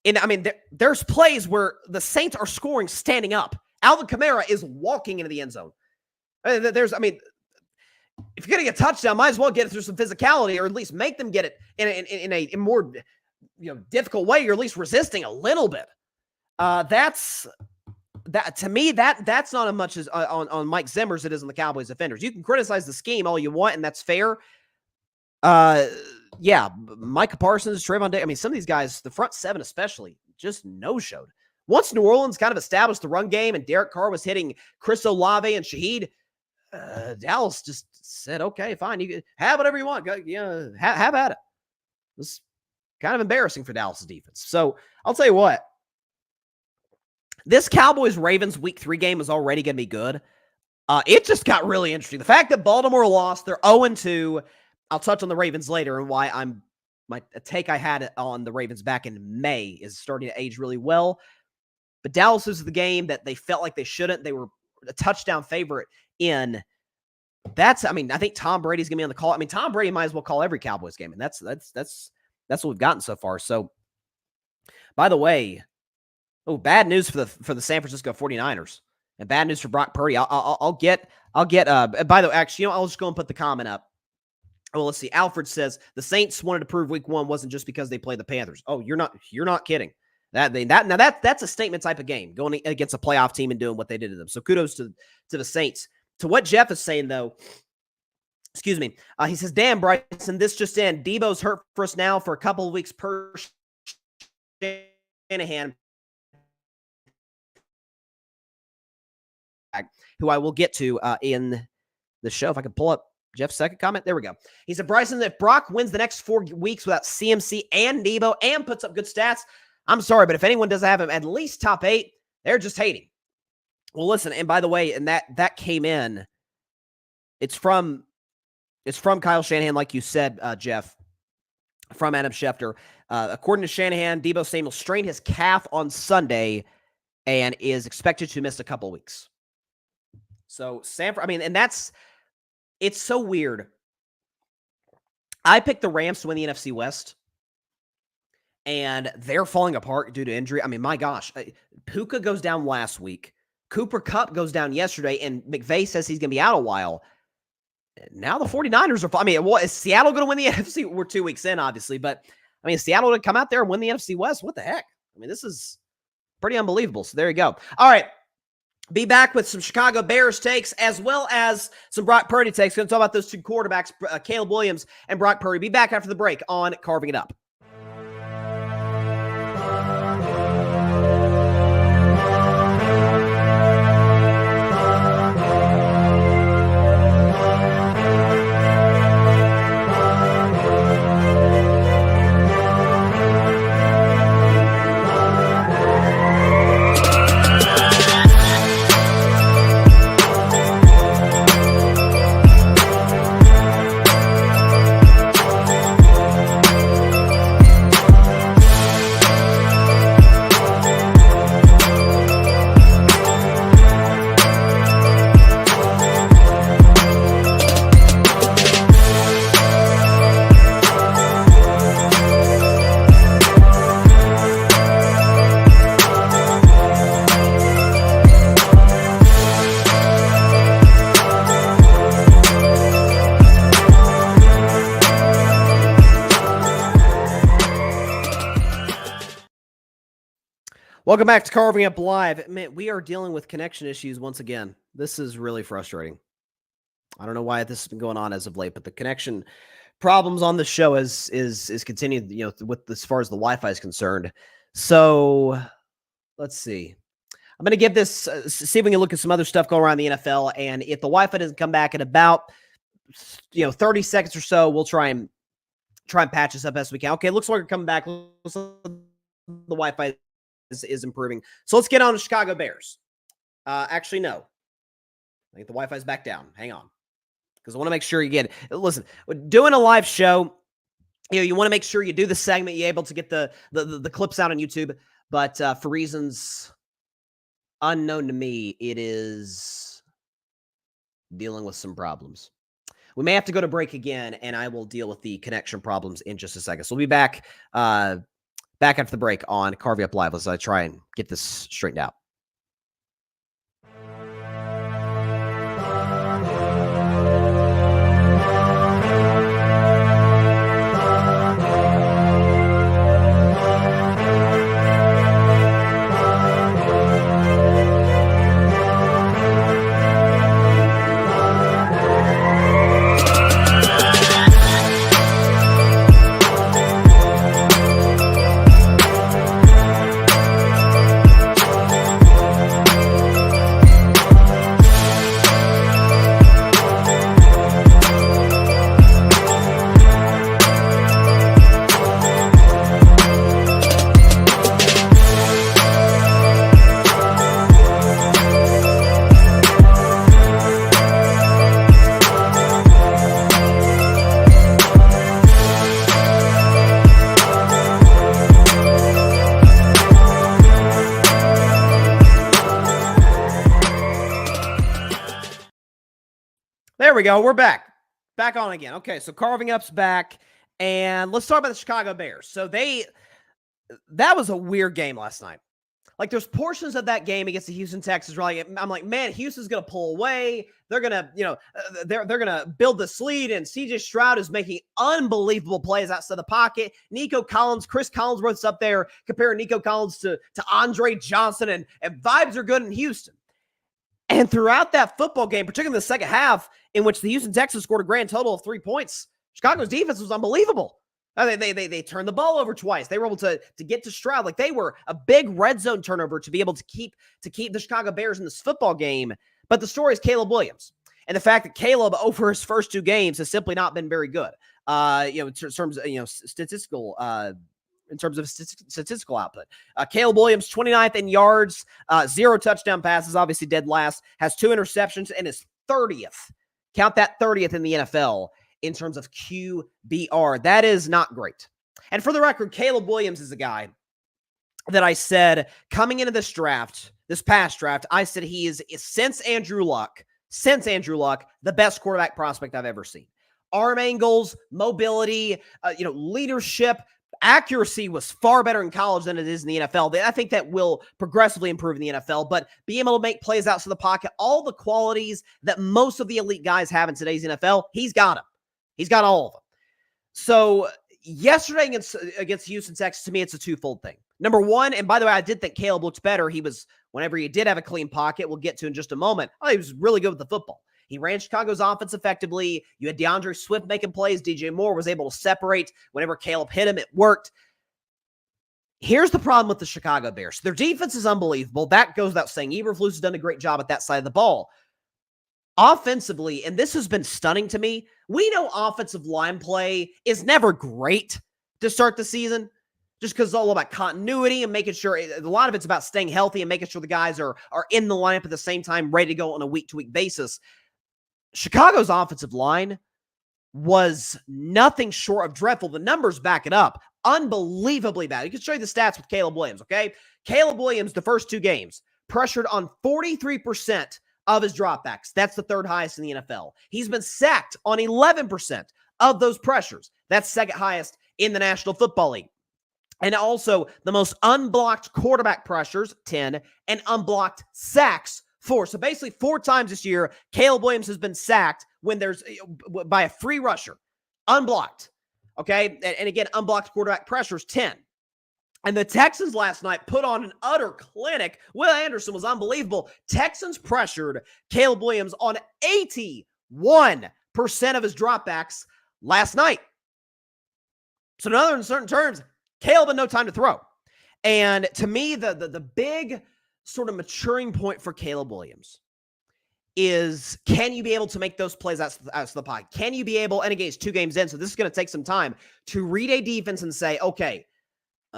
And I mean, there's plays where the Saints are scoring standing up. Alvin Kamara is walking into the end zone. If you're getting a touchdown, might as well get it through some physicality, or at least make them get it in a more difficult way. You're at least resisting a little bit. That's to me, that's not as much as on Mike Zimmer as it is on the Cowboys defenders. You can criticize the scheme all you want, and that's fair. Yeah, Micah Parsons, Trayvon Diggs. I mean, some of these guys, the front seven especially, just no-showed. Once New Orleans kind of established the run game and Derek Carr was hitting Chris Olave and Shaheed, Dallas just said, okay, fine. You can have whatever you want. Go, have at it. It was kind of embarrassing for Dallas' defense. So I'll tell you what. This Cowboys-Ravens Week 3 game is already going to be good. It just got really interesting. The fact that Baltimore lost, they're 0-2. I'll touch on the Ravens later and why my take I had on the Ravens back in May is starting to age really well. But Dallas is the game that they felt like they shouldn't. They were a touchdown favorite in. I think Tom Brady's going to be on the call. I mean, Tom Brady might as well call every Cowboys game, and that's what we've gotten so far. So, by the way, bad news for the San Francisco 49ers, and bad news for Brock Purdy. I'll get. By the way, actually, I'll just go and put the comment up. Well, let's see. Alfred says the Saints wanted to prove Week 1 wasn't just because they played the Panthers. Oh, you're not kidding. That's a statement type of game, going against a playoff team and doing what they did to them. So kudos to the Saints. To what Jeff is saying, though, excuse me, he says, damn, Bryson, this just in. Debo's hurt for us now for a couple of weeks per Shanahan, who I will get to in the show. If I can pull up Jeff's second comment. There we go. He said, Bryson, if Brock wins the next 4 weeks without CMC and Debo and puts up good stats, I'm sorry, but if anyone doesn't have him at least top 8, they're just hating. Well, listen, and by the way, and that came in, it's from Kyle Shanahan, like you said, Jeff, from Adam Schefter. According to Shanahan, Debo Samuel strained his calf on Sunday and is expected to miss a couple weeks. So it's so weird. I picked the Rams to win the NFC West, and they're falling apart due to injury. I mean, my gosh, Puka goes down last week. Cooper Kupp goes down yesterday, and McVay says he's going to be out a while. Now the 49ers are, is Seattle going to win the NFC? We're 2 weeks in, obviously, but is Seattle going to come out there and win the NFC West? What the heck? This is pretty unbelievable. So there you go. All right. Be back with some Chicago Bears takes as well as some Brock Purdy takes. Going to talk about those 2 quarterbacks, Caleb Williams and Brock Purdy. Be back after the break on Carving It Up. Welcome back to Carving Up Live. Man, we are dealing with connection issues once again. This is really frustrating. I don't know why this has been going on as of late, but the connection problems on the show is continued, with as far as the Wi-Fi is concerned. So let's see. I'm going to give this, see if we can look at some other stuff going around the NFL. And if the Wi-Fi doesn't come back in about, 30 seconds or so, we'll try and patch this up as we can. Okay, looks like we're coming back. Looks like the Wi-Fi is improving. So let's get on the Chicago Bears. Actually, no. I think the Wi-Fi is back down. Hang on. Because I want to make sure you get it. Listen, doing a live show, you want to make sure you do the segment, you're able to get the clips out on YouTube. But for reasons unknown to me, it is dealing with some problems. We may have to go to break again, and I will deal with the connection problems in just a second. So we'll be back after the break on Carving Up Live as I try and get this straightened out. There we go. We're back. Back on again. Okay, so Carving Up's back. And let's talk about the Chicago Bears. So that was a weird game last night. Like, there's portions of that game against the Houston Texans where I'm like, man, Houston's going to pull away. They're going to, they're going to build this lead. And CJ Stroud is making unbelievable plays outside the pocket. Nico Collins, Chris Collinsworth's up there comparing Nico Collins to Andre Johnson. And vibes are good in Houston. And throughout that football game, particularly in the second half, in which the Houston Texans scored a grand total of 3 points, Chicago's defense was unbelievable. They turned the ball over twice. They were able to get to Stroud. Like, they were a big red zone turnover to be able to keep the Chicago Bears in this football game. But the story is Caleb Williams. And the fact that Caleb, over his first two games, has simply not been very good. In terms of, statistical output. Caleb Williams, 29th in yards, 0 touchdown passes, obviously dead last, has 2 interceptions, and is 30th. Count that 30th in the NFL in terms of QBR. That is not great. And for the record, Caleb Williams is a guy that I said coming into this past draft, I said he is, since Andrew Luck, the best quarterback prospect I've ever seen. Arm angles, mobility, leadership, accuracy was far better in college than it is in the NFL. I think that will progressively improve in the NFL, but being able to make plays outside the pocket, all the qualities that most of the elite guys have in today's NFL, he's got them. He's got all of them. So yesterday against Houston Texans, to me, it's a twofold thing. Number one, and by the way, I did think Caleb looked better. He was, whenever he did have a clean pocket, we'll get to in just a moment, he was really good with the football. He ran Chicago's offense effectively. You had DeAndre Swift making plays. DJ Moore was able to separate. Whenever Caleb hit him, it worked. Here's the problem with the Chicago Bears. Their defense is unbelievable. That goes without saying. Eberflus has done a great job at that side of the ball. Offensively, and this has been stunning to me, we know offensive line play is never great to start the season, just because it's all about continuity and making sure, a lot of it's about staying healthy and making sure the guys are in the lineup at the same time, ready to go on a week-to-week basis. Chicago's offensive line was nothing short of dreadful. The numbers back it up. Unbelievably bad. You can show you the stats with Caleb Williams, okay? Caleb Williams, the first two games, pressured on 43% of his dropbacks. That's the third highest in the NFL. He's been sacked on 11% of those pressures. That's second highest in the National Football League. And also the most unblocked quarterback pressures, 10, and unblocked sacks, 4. So basically 4 times this year, Caleb Williams has been sacked when there's by a free rusher, unblocked. Okay. And again, unblocked quarterback pressures, 10. And the Texans last night put on an utter clinic. Will Anderson was unbelievable. Texans pressured Caleb Williams on 81% of his dropbacks. last night. So in other uncertain terms, Caleb had no time to throw. And to me, the big sort of maturing point for Caleb Williams is, can you be able to make those plays out of the pocket? Can you be able, and again, it's 2 games in, so this is going to take some time, to read a defense and say, okay,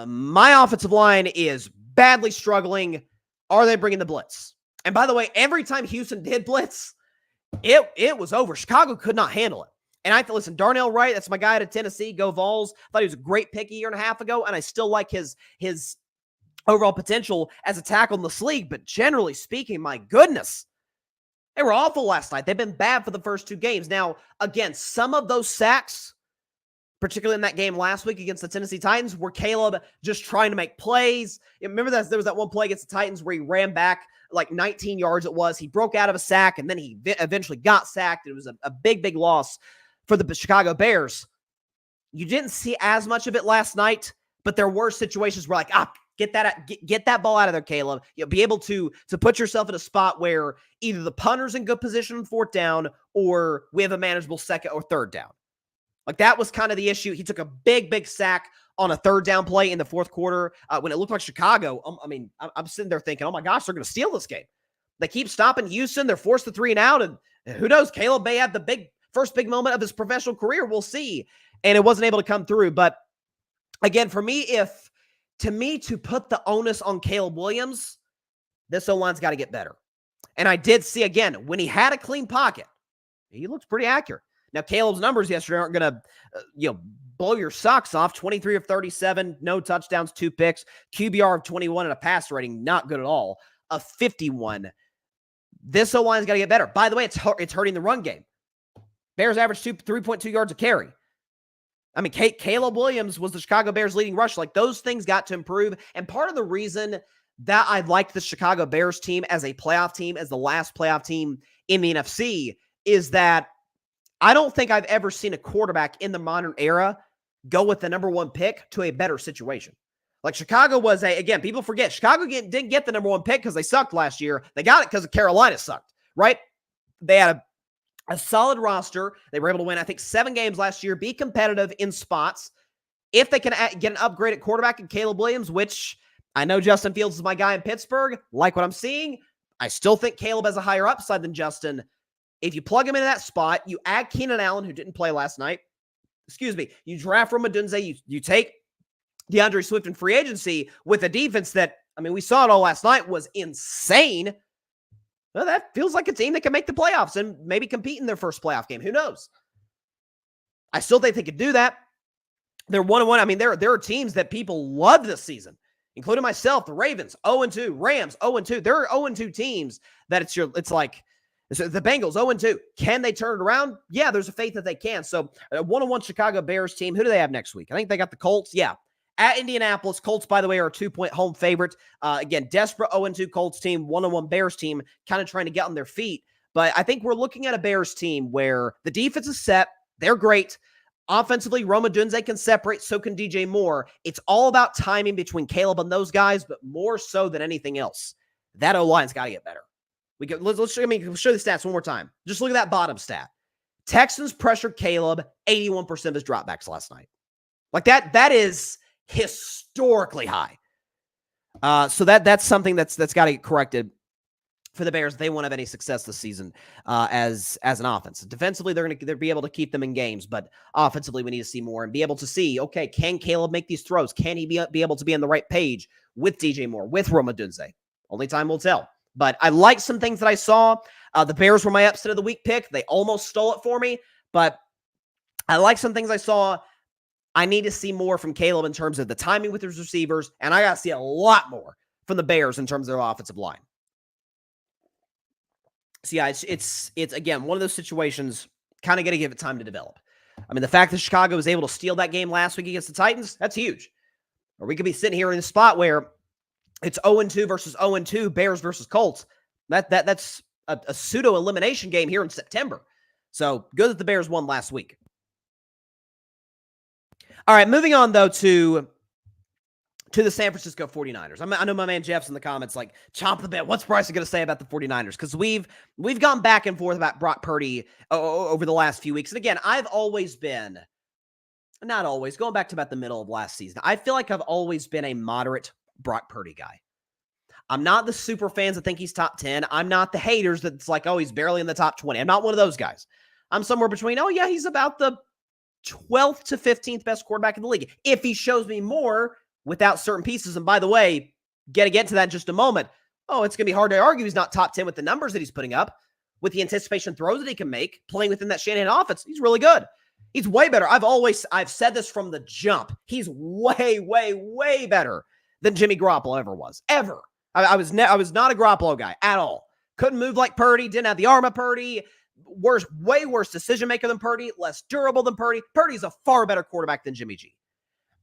my offensive line is badly struggling. Are they bringing the blitz? And by the way, every time Houston did blitz, it was over. Chicago could not handle it. And I thought, listen, Darnell Wright, that's my guy out of Tennessee, go Vols. I thought he was a great pick a year and a half ago, and I still like his overall potential as a tackle in this league. But generally speaking, my goodness, they were awful last night. They've been bad for the first 2 games. Now, again, some of those sacks, particularly in that game last week against the Tennessee Titans, were Caleb just trying to make plays. Remember that there was that one play against the Titans where he ran back like 19 yards it was. He broke out of a sack, and then he eventually got sacked. It was a big, big loss for the Chicago Bears. You didn't see as much of it last night, but there were situations where get that ball out of there, Caleb. You'll be able to put yourself in a spot where either the punter's in good position on 4th down or we have a manageable 2nd or 3rd down. Like, that was kind of the issue. He took a big, big sack on a 3rd down play in the 4th quarter when it looked like Chicago. I'm sitting there thinking, oh my gosh, they're going to steal this game. They keep stopping Houston. They're forced to 3 and out. And who knows? Caleb may have the first big moment of his professional career. We'll see. And it wasn't able to come through. But again, for me, to put the onus on Caleb Williams, this O-line's got to get better. And I did see, again, when he had a clean pocket, he looked pretty accurate. Now, Caleb's numbers yesterday aren't going to, blow your socks off. 23 of 37, no touchdowns, 2 picks, QBR of 21, and a passer rating, not good at all, of 51. This O-line's got to get better. By the way, it's hurting the run game. Bears average 3.2 yards a carry. I mean, Caleb Williams was the Chicago Bears' leading rusher. Like, those things got to improve. And part of the reason that I liked the Chicago Bears team as a playoff team, as the last playoff team in the NFC, is that I don't think I've ever seen a quarterback in the modern era go with the number 1 pick to a better situation. Like, Chicago was again, people forget, Chicago didn't get the number 1 pick because they sucked last year. They got it because Carolina sucked, right? They had a solid roster. They were able to win, I think, 7 games last year, be competitive in spots. If they can get an upgrade at quarterback in Caleb Williams, which I know Justin Fields is my guy in Pittsburgh, like what I'm seeing, I still think Caleb has a higher upside than Justin. If you plug him into that spot, you add Keenan Allen, who didn't play last night. You draft Roma Dunze, you take DeAndre Swift in free agency with a defense that, we saw it all last night, was insane. Well, that feels like a team that can make the playoffs and maybe compete in their first playoff game. Who knows? I still think they could do that. They're 1-1. There are teams that people love this season, including myself, the Ravens, 0-2, Rams, 0-2. There are 0-2 teams that it's like, the Bengals, 0-2. Can they turn it around? Yeah, there's a faith that they can. So, a 1-1 Chicago Bears team. Who do they have next week? I think they got the Colts. Yeah. At Indianapolis. Colts, by the way, are a 2-point home favorite. Again, desperate 0-2 Colts team, 1-1 Bears team, kind of trying to get on their feet. But I think we're looking at a Bears team where the defense is set. They're great. Offensively, Roma Dunze can separate. So can DJ Moore. It's all about timing between Caleb and those guys, but more so than anything else. That O-line's got to get better. Let's show the stats one more time. Just look at that bottom stat. Texans pressured Caleb 81% of his dropbacks last night. Like, that is historically high. So that's something that's got to get corrected for the Bears. They won't have any success this season as an offense. Defensively, they'll be able to keep them in games, but offensively, we need to see more and be able to see, okay, can Caleb make these throws? Can he be able to be on the right page with DJ Moore, with Roma Dunze? Only time will tell. But I like some things that I saw. The Bears were my upset of the week pick. They almost stole it for me, but I like some things I saw. I need to see more from Caleb in terms of the timing with his receivers, and I got to see a lot more from the Bears in terms of their offensive line. So, yeah, it's again, one of those situations, kind of got to give it time to develop. The fact that Chicago was able to steal that game last week against the Titans, that's huge. Or we could be sitting here in a spot where it's 0-2 versus 0-2, Bears versus Colts. That's a pseudo-elimination game here in September. So, good that the Bears won last week. All right, moving on, though, to to the San Francisco 49ers. I know my man Jeff's in the comments like, chomp the bit. What's Bryson going to say about the 49ers? Because we've gone back and forth about Brock Purdy over the last few weeks. And again, I've always been, not always, going back to about the middle of last season, I feel like I've always been a moderate Brock Purdy guy. I'm not the super fans that think he's top 10. I'm not the haters that's like, oh, he's barely in the top 20. I'm not one of those guys. I'm somewhere between, oh, yeah, he's about the 12th to 15th best quarterback in the league. If he shows me more without certain pieces, and by the way, get to that in just a moment. Oh, it's going to be hard to argue he's not top 10 with the numbers that he's putting up, with the anticipation throws that he can make, playing within that Shanahan offense. He's really good. He's way better. I've said this from the jump. He's way, way, way better than Jimmy Garoppolo ever was. Ever. I was not a Garoppolo guy at all. Couldn't move like Purdy, didn't have the arm of Purdy, way worse decision maker than Purdy, less durable than Purdy. Purdy's a far better quarterback than Jimmy G.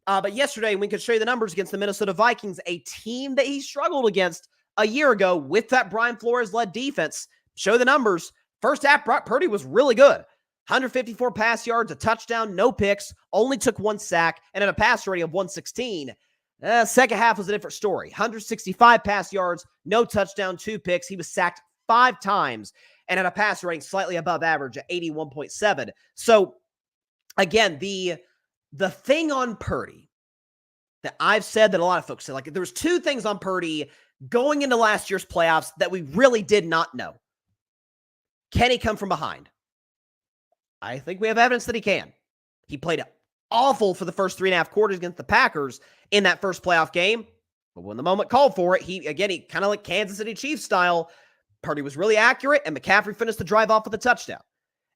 But yesterday, we could show you the numbers against the Minnesota Vikings, a team that he struggled against a year ago with that Brian Flores-led defense. Show the numbers. First half, Brock Purdy was really good. 154 pass yards, a touchdown, no picks, only took 1 sack, and had a pass rating of 116. Second half was a different story. 165 pass yards, no touchdown, 2 picks. He was sacked 5 times and had a pass rating slightly above average at 81.7. So, again, the thing on Purdy that I've said that a lot of folks say, like, there was 2 things on Purdy going into last year's playoffs that we really did not know. Can he come from behind? I think we have evidence that he can. He played awful for the first 3.5 quarters against the Packers in that first playoff game. But when the moment called for it, he kind of like Kansas City Chiefs style, Purdy was really accurate, and McCaffrey finished the drive off with a touchdown.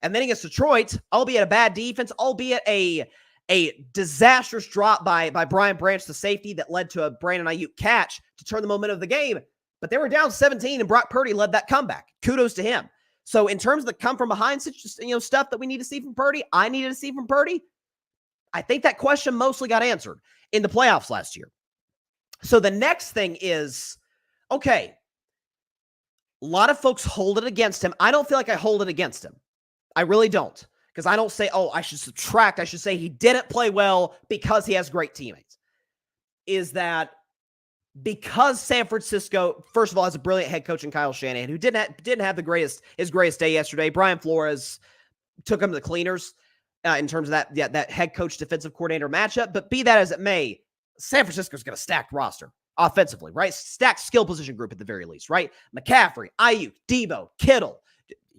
And then against Detroit, albeit a bad defense, albeit a disastrous drop by Brian Branch, the safety, that led to a Brandon Ayuk catch to turn the momentum of the game. But they were down 17, and Brock Purdy led that comeback. Kudos to him. So in terms of the come from behind stuff that we need to see from Purdy, I needed to see from Purdy, I think that question mostly got answered in the playoffs last year. So the next thing is, okay, a lot of folks hold it against him. I don't feel like I hold it against him. I really don't. Because I don't say, oh, I should subtract. I should say he didn't play well because he has great teammates. Is that because San Francisco, first of all, has a brilliant head coach in Kyle Shanahan, who didn't have his greatest day yesterday. Brian Flores took him to the cleaners in terms of that head coach defensive coordinator matchup. But be that as it may, San Francisco's got a stacked roster offensively, right? Stacked skill position group at the very least, right? McCaffrey, Ayuk, Debo, Kittle.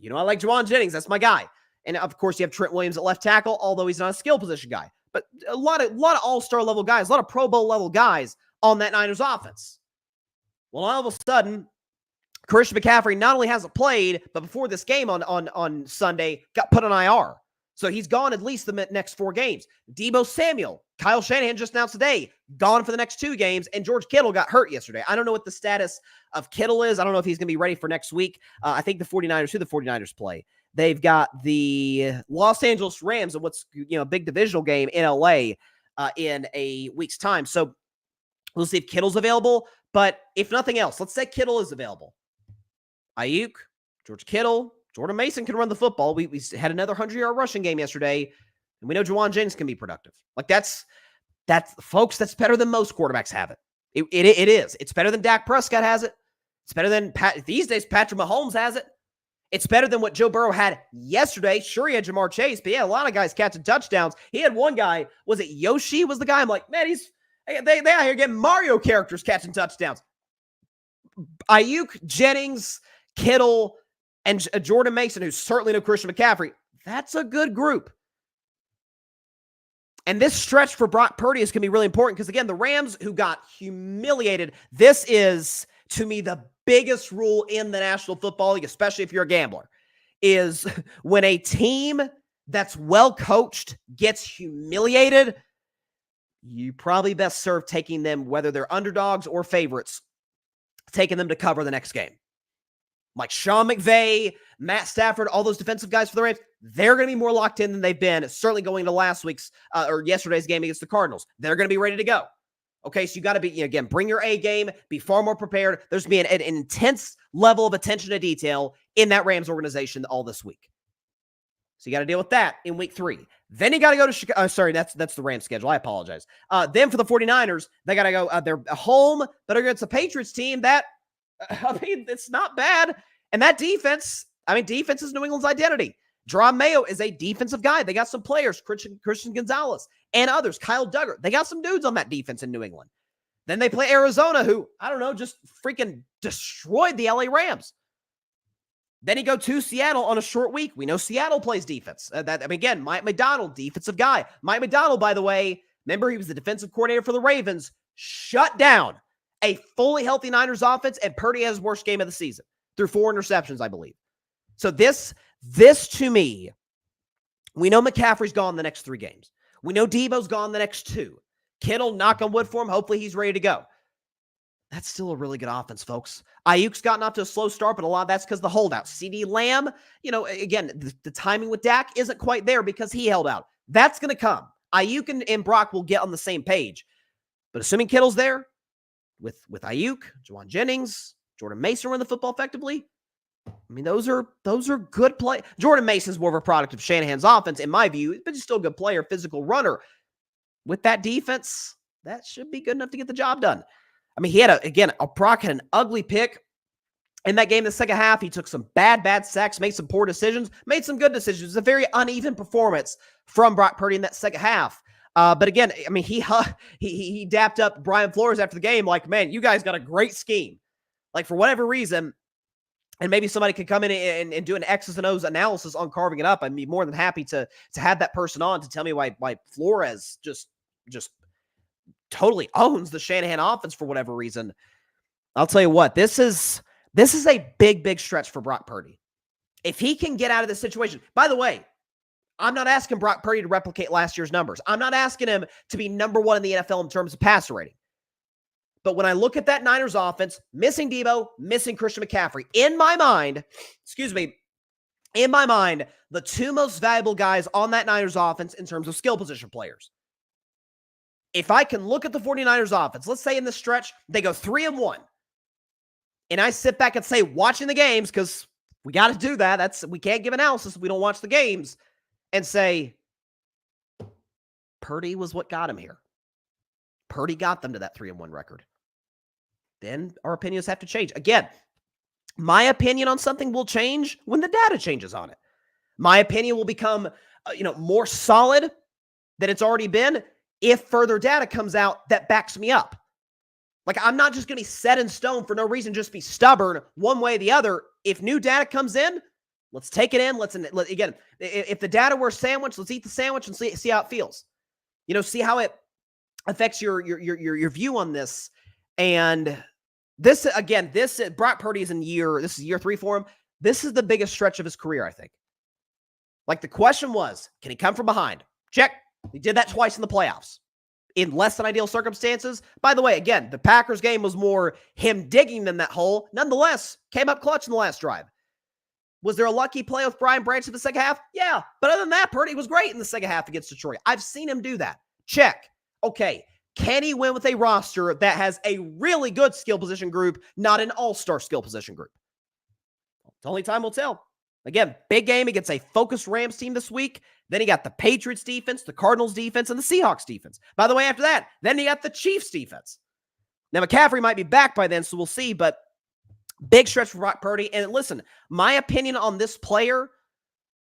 I like Juwan Jennings. That's my guy. And of course, you have Trent Williams at left tackle, although he's not a skill position guy. But a lot of all-star level guys, a lot of Pro Bowl level guys on that Niners offense. Well, all of a sudden, Christian McCaffrey not only hasn't played, but before this game on Sunday, got put on IR. So he's gone at least the next 4 games. Debo Samuel, Kyle Shanahan just announced today, gone for the next 2 games, and George Kittle got hurt yesterday. I don't know what the status of Kittle is. I don't know if he's going to be ready for next week. I think the 49ers play. They've got the Los Angeles Rams in what's a big divisional game in LA in a week's time. So we'll see if Kittle's available. But if nothing else, let's say Kittle is available. Ayuk, George Kittle, Jordan Mason can run the football. We had another 100-yard rushing game yesterday, and we know Juwan Jennings can be productive. Like that's folks, that's better than most quarterbacks have it. It is. It's better than Dak Prescott has it. It's better than these days Patrick Mahomes has it. It's better than what Joe Burrow had yesterday. Sure, he had Jamar Chase, but yeah, a lot of guys catching touchdowns. He had one guy, was it Yoshi was the guy? I'm like, man, they out here getting Mario characters catching touchdowns. Ayuk, Jennings, Kittle, and Jordan Mason, who's certainly no Christian McCaffrey. That's a good group. And this stretch for Brock Purdy is going to be really important because, again, the Rams, who got humiliated, this is, to me, the biggest rule in the National Football League, especially if you're a gambler, is when a team that's well coached gets humiliated, you probably best serve taking them, whether they're underdogs or favorites, taking them to cover the next game. Like Sean McVay, Matt Stafford, all those defensive guys for the Rams, they're going to be more locked in than they've been, certainly going into last week's or yesterday's game against the Cardinals. They're going to be ready to go. Okay, so you got to be, again, bring your A game, be far more prepared. There's going to be an intense level of attention to detail in that Rams organization all this week. So you got to deal with that in week 3. Then you got to go to Chicago. Sorry, that's the Rams schedule. I apologize. Then for the 49ers, they got to go. They're home, but against a Patriots team that, it's not bad. And that defense, defense is New England's identity. Jerome Mayo is a defensive guy. They got some players, Christian Gonzalez and others, Kyle Duggar. They got some dudes on that defense in New England. Then they play Arizona, who, just freaking destroyed the LA Rams. Then you go to Seattle on a short week. We know Seattle plays defense. Again, Mike Macdonald, defensive guy. Mike Macdonald, by the way, remember he was the defensive coordinator for the Ravens, shut down a fully healthy Niners offense, and Purdy has his worst game of the season through 4 interceptions, I believe. So this to me, we know McCaffrey's gone the next 3 games. We know Debo's gone the next 2. Kittle, knock on wood for him. Hopefully he's ready to go. That's still a really good offense, folks. Ayuk's gotten off to a slow start, but a lot of that's because of the holdout. CeeDee Lamb, again, the timing with Dak isn't quite there because he held out. That's going to come. Ayuk and Brock will get on the same page. But assuming Kittle's there, with Ayuk, Juwan Jennings, Jordan Mason run the football effectively, those are good play. Jordan Mason's more of a product of Shanahan's offense, in my view, but he's still a good player, physical runner. With that defense, that should be good enough to get the job done. He had Brock had an ugly pick in that game in the second half. He took some bad sacks, made some poor decisions, made some good decisions. It was a very uneven performance from Brock Purdy in that second half. But again, he dapped up Brian Flores after the game like, man, you guys got a great scheme. Like, for whatever reason, and maybe somebody could come in and do an X's and O's analysis on carving it up. I'd be more than happy to have that person on to tell me why Flores just totally owns the Shanahan offense for whatever reason. I'll tell you what, this is a big stretch for Brock Purdy. If he can get out of this situation, by the way, I'm not asking Brock Purdy to replicate last year's numbers. I'm not asking him to be number 1 in the NFL in terms of passer rating. But when I look at that Niners offense, missing Debo, missing Christian McCaffrey, in my mind, the 2 most valuable guys on that Niners offense in terms of skill position players. If I can look at the 49ers offense, let's say in the stretch, they go 3-1. And I sit back and say, watching the games, because we got to do that. We can't give analysis if we don't watch the games, and say, Purdy was what got him here. Purdy got them to that 3-1 record. Then our opinions have to change. Again, my opinion on something will change when the data changes on it. My opinion will become, more solid than it's already been if further data comes out that backs me up. Like, I'm not just going to be set in stone for no reason, just be stubborn one way or the other. If new data comes in, let's take it in. Again, if the data were a sandwich, let's eat the sandwich and see how it feels. See how it affects your view on this. And this, again, Brock Purdy is year 3 for him. This is the biggest stretch of his career, I think. Like, the question was, can he come from behind? Check. He did that twice in the playoffs in less than ideal circumstances. By the way, again, the Packers game was more him digging than that hole. Nonetheless, came up clutch in the last drive. Was there a lucky play with Brian Branch in the second half? Yeah. But other than that, Purdy was great in the second half against Detroit. I've seen him do that. Check. Okay. Can he win with a roster that has a really good skill position group, not an all-star skill position group? It's only time will tell. Again, big game against a focused Rams team this week. Then he got the Patriots defense, the Cardinals defense, and the Seahawks defense. By the way, after that, then he got the Chiefs defense. Now, McCaffrey might be back by then, so we'll see, but big stretch for Brock Purdy. And listen, my opinion on this player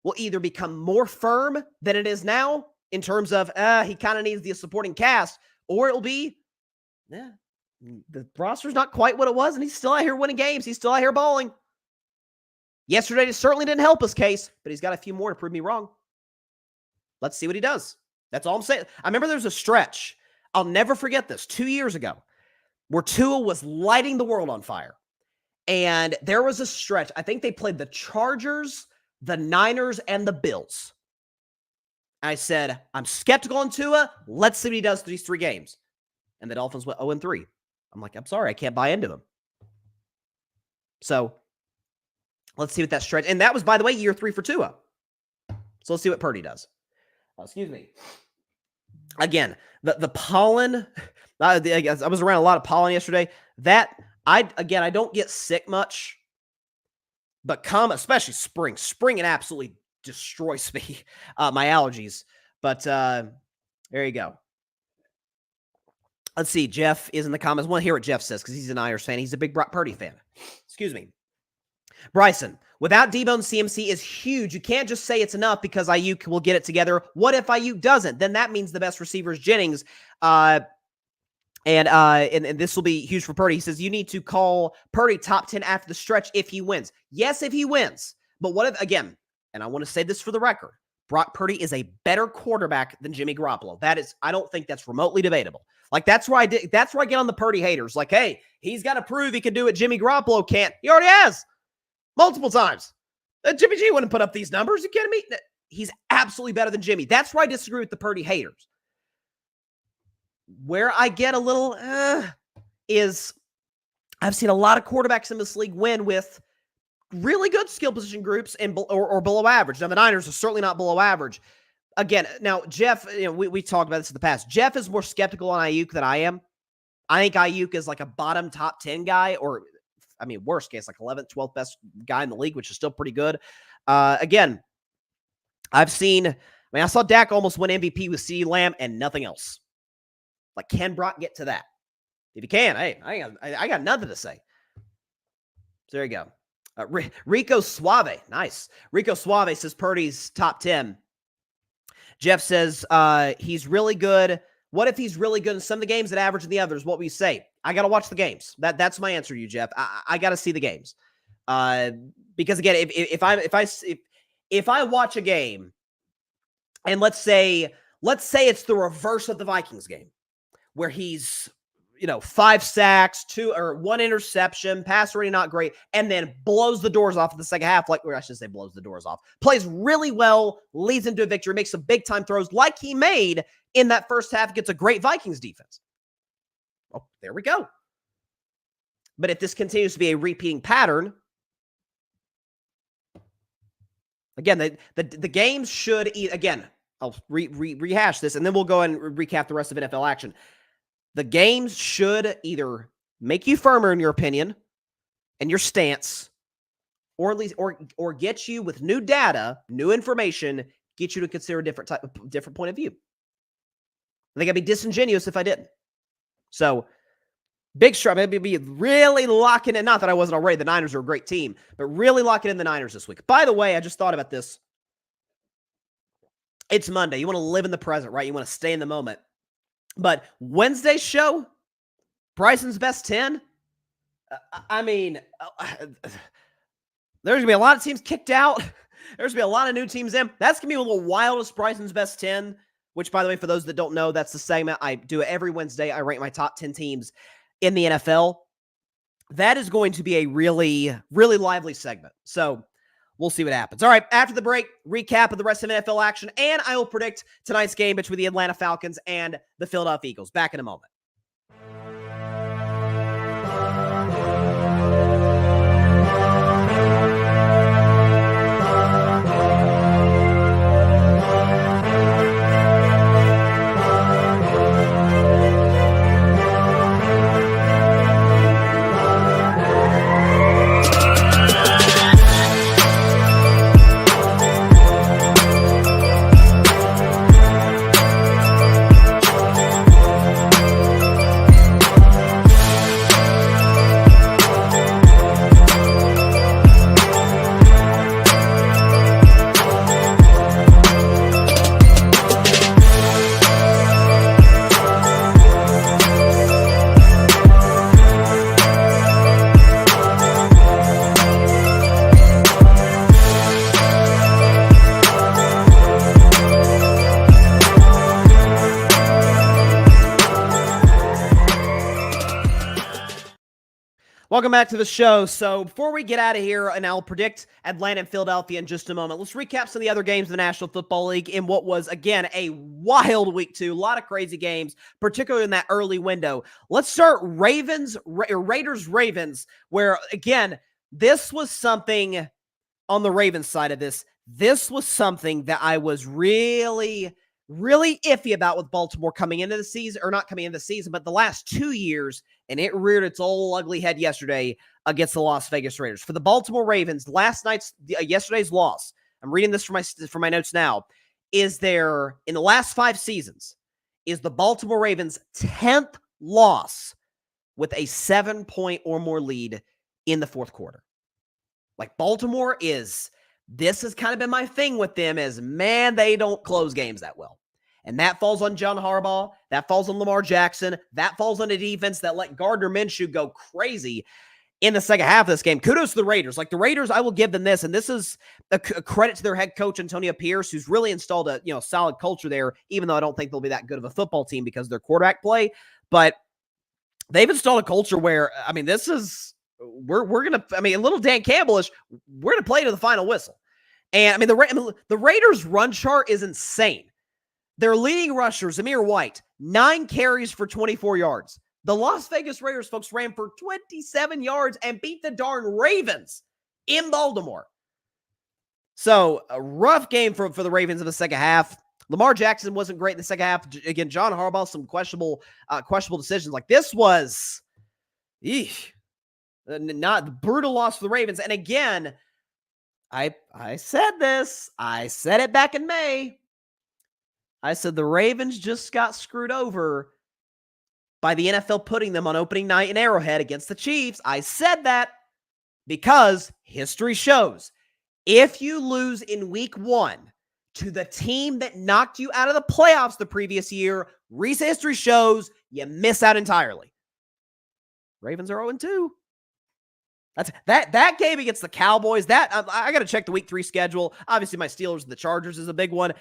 will either become more firm than it is now in terms of he kind of needs the supporting cast, or it'll be, the roster's not quite what it was, and he's still out here winning games. He's still out here balling. Yesterday, it certainly didn't help his case, but he's got a few more to prove me wrong. Let's see what he does. That's all I'm saying. I remember there was a stretch, I'll never forget this, 2 years ago, where Tua was lighting the world on fire. And there was a stretch, I think they played the Chargers, the Niners, and the Bills. I said, I'm skeptical on Tua. Let's see what he does through these 3 games. And the Dolphins went 0-3. I'm like, I'm sorry, I can't buy into him. So let's see what that stretch. And that was, by the way, year 3 for Tua. So let's see what Purdy does. Excuse me. Again, the pollen. I was around a lot of pollen yesterday. I don't get sick much, but especially spring. Spring, it absolutely destroys me. My allergies. But there you go. Let's see. Jeff is in the comments. I want to hear what Jeff says because he's an Irish fan. He's a big Brock Purdy fan. Excuse me. Bryson, without Debo and CMC is huge. You can't just say it's enough because Ayuk will get it together. What if Ayuk doesn't? Then that means the best receiver is Jennings. And this will be huge for Purdy. He says you need to call Purdy top 10 after the stretch if he wins. Yes, if he wins. But what if, again, and I want to say this for the record, Brock Purdy is a better quarterback than Jimmy Garoppolo. I don't think that's remotely debatable. Like, that's where I get on the Purdy haters. Like, hey, he's got to prove he can do what Jimmy Garoppolo can't. He already has. Multiple times. Jimmy G wouldn't put up these numbers. You kidding me? He's absolutely better than Jimmy. That's where I disagree with the Purdy haters. Where I get a little is I've seen a lot of quarterbacks in this league win with really good skill position groups or below average. Now, the Niners are certainly not below average. Again, now, Jeff, we talked about this in the past. Jeff is more skeptical on Ayuk than I am. I think Ayuk is like a bottom top 10 guy, or, I mean, worst case, like 11th, 12th best guy in the league, which is still pretty good. Again, I saw Dak almost win MVP with CeeDee Lamb and nothing else. Like, can Brock get to that? If he can, hey, I got nothing to say. So there you go. Rico Suave, nice. Rico Suave says Purdy's top 10. Jeff says he's really good. What if he's really good in some of the games that average in the others? What we say? I got to watch the games. That's my answer to you, Jeff. I got to see the games. Because again, if I watch a game and let's say it's the reverse of the Vikings game where he's 5 sacks, 1 interception, pass rating not great, and then blows the doors off in the second half, or I should say blows the doors off, plays really well, leads into a victory, makes some big-time throws like he made in that first half against a great Vikings defense. Oh, there we go. But if this continues to be a repeating pattern, again, the games should, again, I'll rehash this, and then we'll go and recap the rest of NFL action. The games should either make you firmer in your opinion and your stance, or at least or get you with new data, new information, get you to consider a different point of view. I think I'd be disingenuous if I didn't. So, big strap, maybe be really locking in. Not that I wasn't already. The Niners are a great team, but really locking in the Niners this week. By the way, I just thought about this. It's Monday. You want to live in the present, right? You want to stay in the moment. But Wednesday's show, Bryson's Best 10, there's going to be a lot of teams kicked out. There's going to be a lot of new teams in. That's going to be one of the wildest Bryson's Best 10, which, by the way, for those that don't know, that's the segment I do every Wednesday. I rank my top 10 teams in the NFL. That is going to be a really, really lively segment. So we'll see what happens. All right, after the break, recap of the rest of NFL action, and I will predict tonight's game between the Atlanta Falcons and the Philadelphia Eagles. Back in a moment. Welcome back to the show. So before we get out of here, and I'll predict Atlanta and Philadelphia in just a moment, let's recap some of the other games in the National Football League in what was, again, a wild week 2. A lot of crazy games, particularly in that early window. Let's start Raiders-Ravens, where, again, this was something on the Ravens side of this. This was something that I was really iffy about with Baltimore coming into the season, or not coming into the season, but the last 2 years, and it reared its old ugly head yesterday against the Las Vegas Raiders. For the Baltimore Ravens, yesterday's loss, I'm reading this from my notes now, in the last 5 seasons, is the Baltimore Ravens' 10th loss with a 7-point or more lead in the fourth quarter. Like, Baltimore this has kind of been my thing with them is, man, they don't close games that well. And that falls on John Harbaugh. That falls on Lamar Jackson. That falls on a defense that let Gardner Minshew go crazy in the second half of this game. Kudos to the Raiders. Like, the Raiders, I will give them this, and this is a credit to their head coach, Antonio Pierce, who's really installed a solid culture there, even though I don't think they'll be that good of a football team because of their quarterback play. But they've installed a culture where, I mean, this is, we're going to, I mean, a little Dan Campbell-ish, we're going to play to the final whistle. And, I mean, the Raiders' run chart is insane. Their leading rusher, Zamir White, 9 carries for 24 yards. The Las Vegas Raiders, folks, ran for 27 yards and beat the darn Ravens in Baltimore. So, a rough game for the Ravens in the second half. Lamar Jackson wasn't great in the second half. Again, John Harbaugh, some questionable decisions. Like, this was not brutal loss for the Ravens. And again, I said this. I said it back in May. I said the Ravens just got screwed over by the NFL putting them on opening night in Arrowhead against the Chiefs. I said that because history shows if you lose in week 1 to the team that knocked you out of the playoffs the previous year, recent history shows you miss out entirely. Ravens are 0-2. That game against the Cowboys, I got to check the week 3 schedule. Obviously, my Steelers and the Chargers is a big one.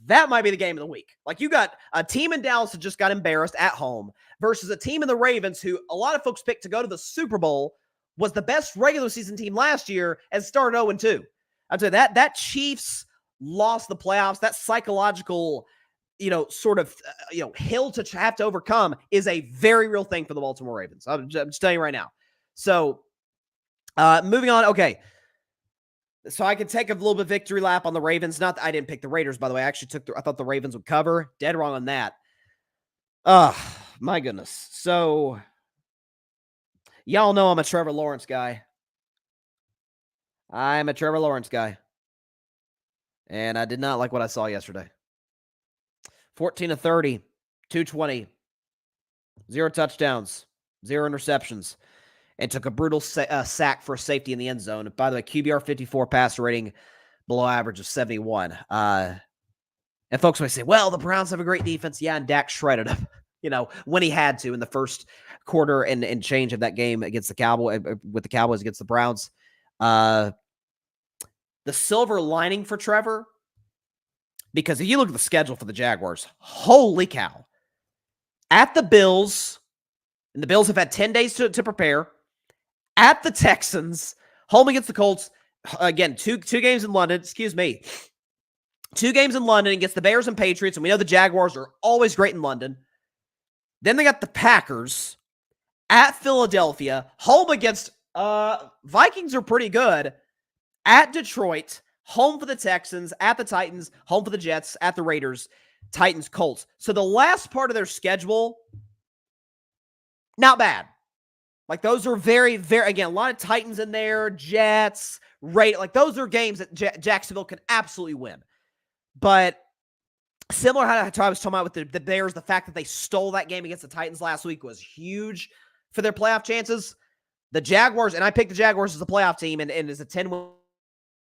That might be the game of the week. Like, you got a team in Dallas that just got embarrassed at home versus a team in the Ravens who a lot of folks picked to go to the Super Bowl, was the best regular season team last year and started 0-2. I'd say that Chiefs lost the playoffs. That psychological, sort of, hill to have to overcome is a very real thing for the Baltimore Ravens. I'm just telling you right now. So, moving on. Okay. So I could take a little bit of victory lap on the Ravens. Not that I didn't pick the Raiders, by the way. I actually I thought the Ravens would cover. Dead wrong on that. My goodness. So, y'all know I'm a Trevor Lawrence guy. I'm a Trevor Lawrence guy. And I did not like what I saw yesterday. 14-30, 220, 0 touchdowns, 0 interceptions, and took a brutal sack for a safety in the end zone. And by the way, QBR 54 passer rating, below average of 71. And folks might say, well, the Browns have a great defense. Yeah, and Dak shredded him, when he had to in the first quarter and change of that game against the Cowboys, with the Cowboys against the Browns. The silver lining for Trevor, because if you look at the schedule for the Jaguars, holy cow. At the Bills, and the Bills have had 10 days to prepare. At the Texans, home against the Colts. Again, two games in London. 2 games in London against the Bears and Patriots, and we know the Jaguars are always great in London. Then they got the Packers at Philadelphia, home against Vikings are pretty good. At Detroit, home for the Texans, at the Titans, home for the Jets, at the Raiders, Titans, Colts. So the last part of their schedule, not bad. Like, those are very, very, again, a lot of Titans in there, Jets, like, those are games that Jacksonville can absolutely win. But similar to how I was talking about with the Bears, the fact that they stole that game against the Titans last week was huge for their playoff chances. The Jaguars, and I picked the Jaguars as a playoff team and as a 10-win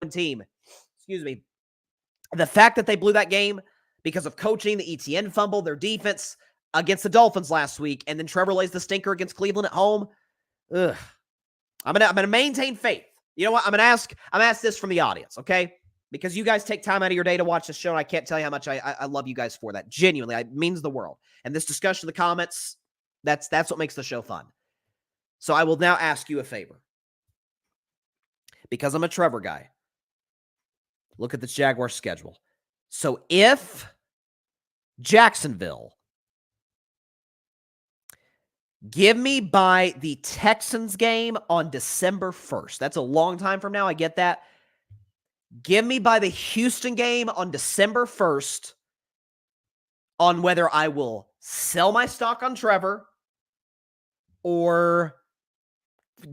team. Excuse me. The fact that they blew that game because of coaching, the ETN fumble, their defense against the Dolphins last week, and then Trevor lays the stinker against Cleveland at home. I'm gonna maintain faith. You know what? I'm gonna ask this from the audience, okay? Because you guys take time out of your day to watch this show, and I can't tell you how much I love you guys for that. Genuinely, it means the world. And this discussion in the comments, that's what makes the show fun. So I will now ask you a favor. Because I'm a Trevor guy. Look at the Jaguars schedule. So if Jacksonville, give me by the Texans game on December 1st. That's a long time from now. I get that. Give me by the Houston game on December 1st on whether I will sell my stock on Trevor or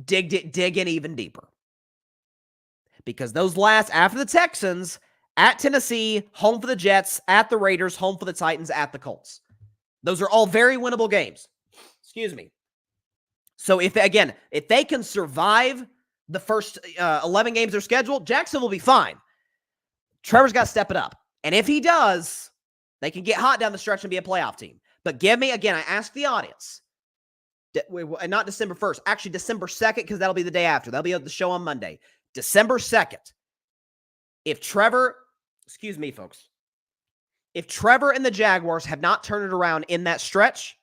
dig in even deeper. Because those after the Texans, At Tennessee, home for the Jets. At the Raiders, home for the Titans. At the Colts. Those are all very winnable games. Excuse me. So if they can survive the first 11 games they're scheduled, Jacksonville will be fine. Trevor's got to step it up. And if he does, they can get hot down the stretch and be a playoff team. But give me, again, I asked the audience, not December 1st, actually December 2nd, because that'll be the day after. That'll be the show on Monday. December 2nd. If Trevor and the Jaguars have not turned it around in that stretch,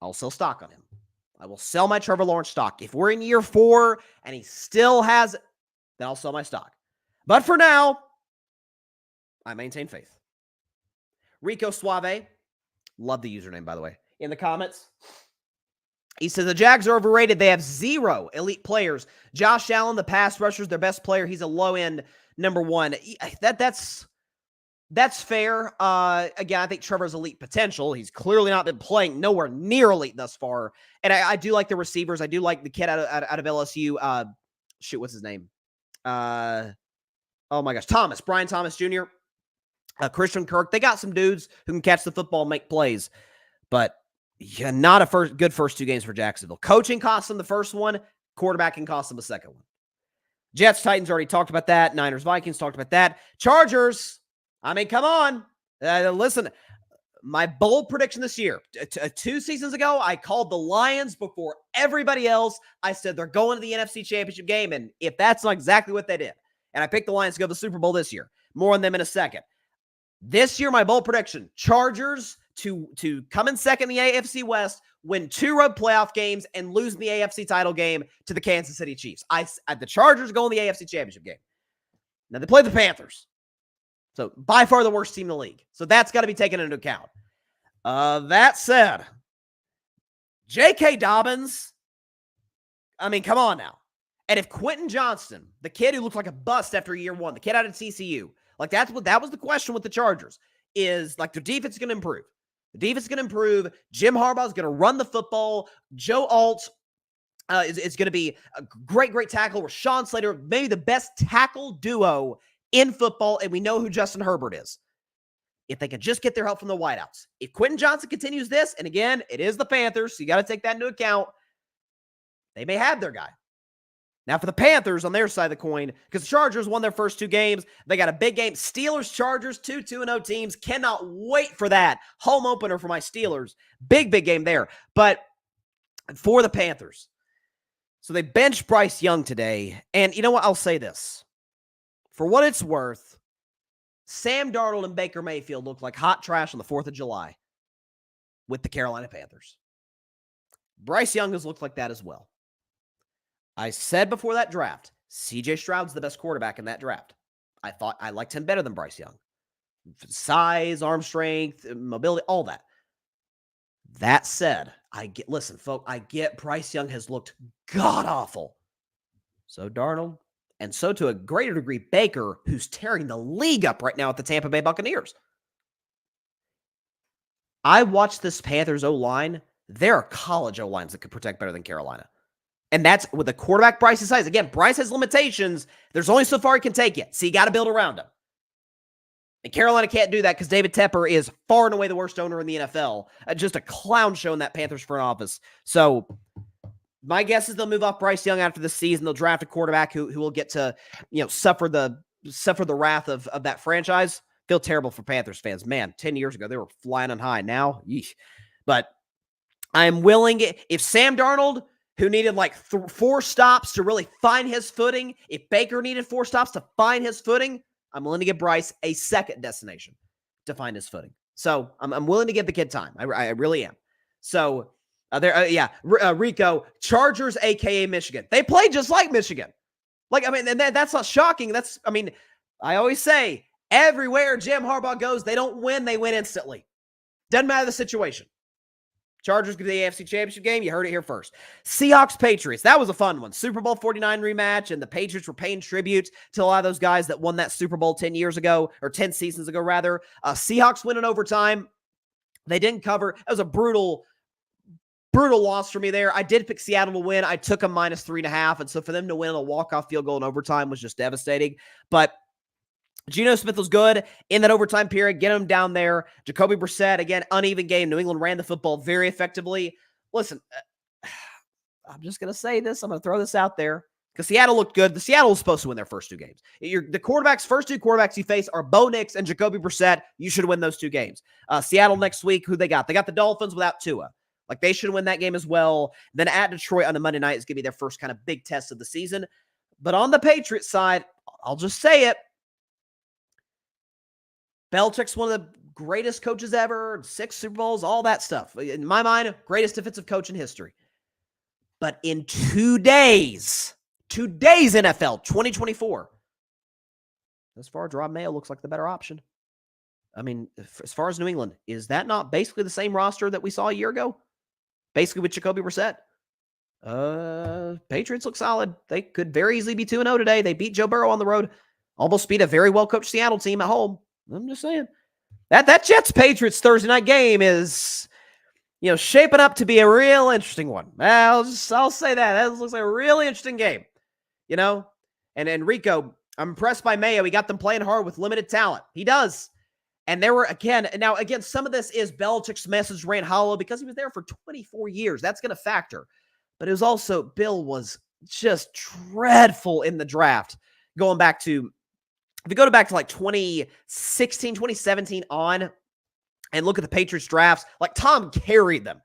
I'll sell stock on him. I will sell my Trevor Lawrence stock. If we're in year 4 and he still has it, then I'll sell my stock. But for now, I maintain faith. Rico Suave, love the username, by the way, in the comments. He says, the Jags are overrated. They have 0 elite players. Josh Allen, the pass rusher, is their best player. He's a low-end number 1. That's fair. Again, I think Trevor's elite potential. He's clearly not been playing nowhere near elite thus far. And I do like the receivers. I do like the kid out of LSU. What's his name? Oh my gosh, Brian Thomas Jr., Christian Kirk. They got some dudes who can catch the football and make plays. But yeah, not a good first 2 games for Jacksonville. Coaching cost them the first one. Quarterback can cost them the second one. Jets, Titans, already talked about that. Niners, Vikings, talked about that. Chargers, I mean, come on. Listen, my bold prediction this year, 2 seasons ago, I called the Lions before everybody else. I said they're going to the NFC Championship game, and if that's not exactly what they did. And I picked the Lions to go to the Super Bowl this year. More on them in a second. This year, my bold prediction, Chargers to come in second in the AFC West, win 2 road playoff games, and lose the AFC title game to the Kansas City Chiefs. The Chargers go in the AFC Championship game. Now, they play the Panthers. So, by far the worst team in the league. So, that's got to be taken into account. That said, J.K. Dobbins, I mean, come on now. And if Quentin Johnston, the kid who looked like a bust after year 1, the kid out of TCU, like that was the question with the Chargers, is like their defense is going to improve. The defense is going to improve. Jim Harbaugh is going to run the football. Joe Alt is going to be a great tackle. Rashawn Slater, maybe the best tackle duo in football, and we know who Justin Herbert is. If they can just get their help from the wideouts. If Quentin Johnston continues this, and again, it is the Panthers, so you got to take that into account, they may have their guy. Now, for the Panthers on their side of the coin, because the Chargers won their first 2 games, they got a bbig game. Steelers, Chargers, 2-2-0 teams. Cannot wait for that home opener for my Steelers. Big game there. But for the Panthers, so they benched Bryce Young today. And you know what? I'll say this. For what it's worth, Sam Darnold and Baker Mayfield look like hot trash on the 4th of July with the Carolina Panthers. Bryce Young has looked like that as well. I said before that draft, C.J. Stroud's the best quarterback in that draft. I thought I liked him better than Bryce Young. Size, arm strength, mobility, all that. That said, I get Bryce Young has looked god-awful. So Darnold, and so to a greater degree, Baker, who's tearing the league up right now at the Tampa Bay Buccaneers. I watched this Panthers O-line. There are college O-lines that could protect better than Carolina. And that's with a quarterback Bryce's size. Again, Bryce has limitations. There's only so far he can take it. So you got to build around him. And Carolina can't do that because David Tepper is far and away the worst owner in the NFL. Just a clown show in that Panthers front office. So my guess is they'll move off Bryce Young after the season. They'll draft a quarterback who will get to, suffer the wrath of that franchise. Feel terrible for Panthers fans. Man, 10 years ago, they were flying on high. Now, yeesh. But I'm willing, if Sam Darnold, who needed like 4 stops to really find his footing, if Baker needed 4 stops to find his footing, I'm willing to give Bryce a second destination to find his footing. So I'm willing to give the kid time. I really am. So Rico, Chargers, a.k.a. Michigan. They play just like Michigan. And that's not shocking. I always say, everywhere Jim Harbaugh goes, they don't win, they win instantly. Doesn't matter the situation. Chargers get the AFC Championship game. You heard it here first. Seahawks, Patriots. That was a fun one. Super Bowl 49 rematch, and the Patriots were paying tribute to a lot of those guys that won that Super Bowl 10 years ago, or 10 seasons ago, rather. Seahawks win in overtime. They didn't cover. It was a brutal loss for me there. I did pick Seattle to win. I took them -3.5, and so for them to win a walk-off field goal in overtime was just devastating. But Geno Smith was good in that overtime period. Get him down there. Jacoby Brissett, again, uneven game. New England ran the football very effectively. Listen, I'm just going to say this. I'm going to throw this out there because Seattle looked good. The Seattle was supposed to win their first 2 games. First two quarterbacks you face are Bo Nix and Jacoby Brissett. You should win those 2 games. Seattle next week, who they got? They got the Dolphins without Tua. Like, they should win that game as well. Then at Detroit on the Monday night is going to be their first kind of big test of the season. But on the Patriots side, I'll just say it. Belichick's one of the greatest coaches ever, 6 Super Bowls, all that stuff. In my mind, greatest defensive coach in history. But in 2 days, NFL 2024, as far as Rob Mayo looks like the better option. I mean, as far as New England, is that not basically the same roster that we saw a year ago? Basically with Jacoby Brissett. Patriots look solid. They could very easily be 2-0 today. They beat Joe Burrow on the road. Almost beat a very well-coached Seattle team at home. I'm just saying. That Jets-Patriots Thursday night game is, shaping up to be a real interesting one. I'll say that. That looks like a really interesting game. And Enrico, I'm impressed by Mayo. He got them playing hard with limited talent. He does. And there were, again, some of this is Belichick's message ran hollow because he was there for 24 years. That's going to factor. But it was also, Bill was just dreadful in the draft. If you go back to like 2016, 2017 on, and look at the Patriots drafts, like Tom carried them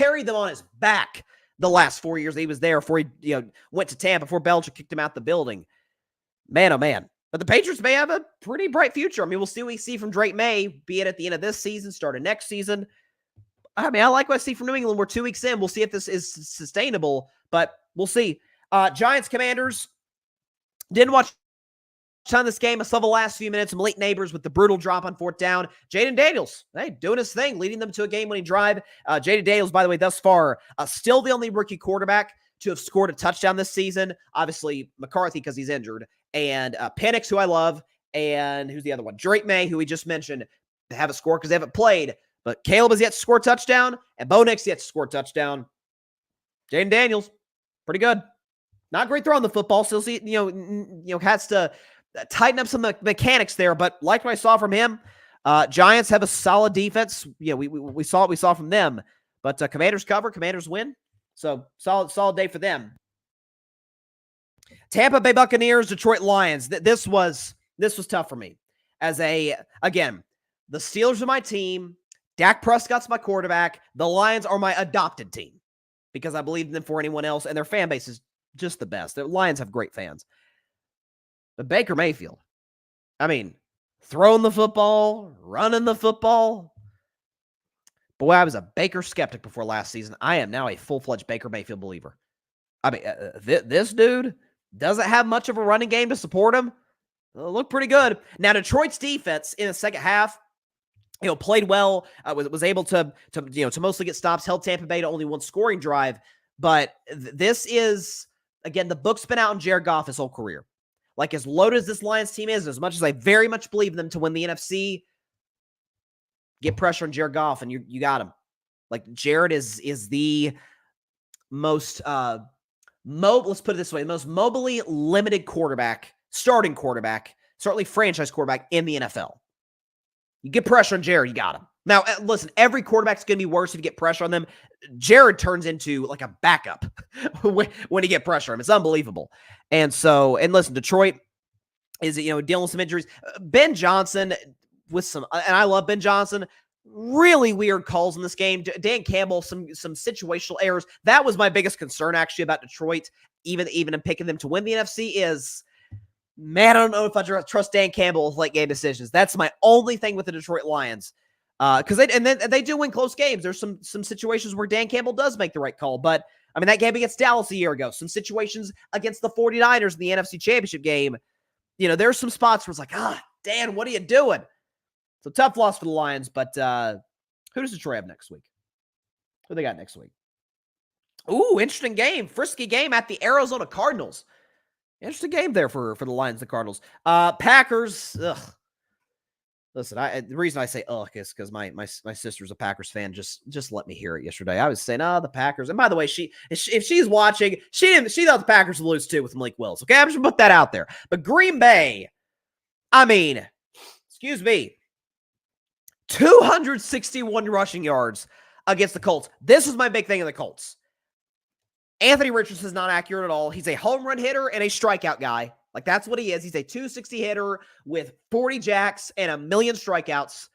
on his back the last 4 years that he was there before he went to Tampa, before Belichick kicked him out the building. Man, oh man. But the Patriots may have a pretty bright future. I mean, we'll see what we see from Drake May, be it at the end of this season, start of next season. I mean, I like what I see from New England. We're 2 weeks in. We'll see if this is sustainable, but we'll see. Giants, Commanders. Didn't watch on this game. I saw the last few minutes. Malik Neighbors with the brutal drop on 4th down. Jaden Daniels, doing his thing, leading them to a game-winning drive. Jaden Daniels, by the way, thus far, still the only rookie quarterback to have scored a touchdown this season. Obviously, McCarthy because he's injured. And Penix, who I love. And who's the other one? Drake May, who we just mentioned, they have a score because they haven't played. But Caleb has yet to score a touchdown. And Bo Nix yet to score a touchdown. Jaden Daniels, pretty good. Not great throwing the football. Still see, has to tighten up some mechanics there, but like what I saw from him, Giants have a solid defense. We saw what we saw from them, but Commanders cover, Commanders win. So solid day for them. Tampa Bay Buccaneers, Detroit Lions. This was tough for me. Again, the Steelers are my team. Dak Prescott's my quarterback. The Lions are my adopted team because I believe in them for anyone else, and their fan base is just the best. The Lions have great fans. But Baker Mayfield, I mean, throwing the football, running the football. Boy, I was a Baker skeptic before last season. I am now a full-fledged Baker Mayfield believer. I mean, this dude doesn't have much of a running game to support him. Looked pretty good. Now, Detroit's defense in the second half, played well. Was able to mostly get stops. Held Tampa Bay to only 1 scoring drive. But this is, again, the book's been out on Jared Goff his whole career. Like, as loaded as this Lions team is, as much as I very much believe in them to win the NFC, get pressure on Jared Goff, and you got him. Like, Jared is the most, let's put it this way, the most mobily limited quarterback, starting quarterback, certainly franchise quarterback in the NFL. You get pressure on Jared, you got him. Now, listen, every quarterback's going to be worse if you get pressure on them. Jared turns into like a backup when you get pressure on him. It's unbelievable. And listen, Detroit is, dealing with some injuries. Ben Johnson and I love Ben Johnson, really weird calls in this game. Dan Campbell, some situational errors. That was my biggest concern, actually, about Detroit, even in picking them to win the NFC is, man, I don't know if I trust Dan Campbell with late game decisions. That's my only thing with the Detroit Lions. Because they do win close games. There's some situations where Dan Campbell does make the right call. But, I mean, that game against Dallas a year ago, some situations against the 49ers in the NFC Championship game, there's some spots where it's like, Dan, what are you doing? So tough loss for the Lions, but who does Detroit have next week? Who they got next week? Ooh, interesting game. Frisky game at the Arizona Cardinals. Interesting game there for the Lions, the Cardinals. Packers, ugh. Listen, the reason I say ugh is because my sister's a Packers fan. Just let me hear it yesterday. I was saying, the Packers. And by the way, if she's watching, she thought the Packers would lose too with Malik Willis. Okay, I'm just gonna put that out there. But Green Bay, I mean, excuse me, 261 rushing yards against the Colts. This is my big thing in the Colts. Anthony Richardson is not accurate at all. He's a home run hitter and a strikeout guy. Like, that's what he is. He's a 260 hitter with 40 jacks and a million strikeouts.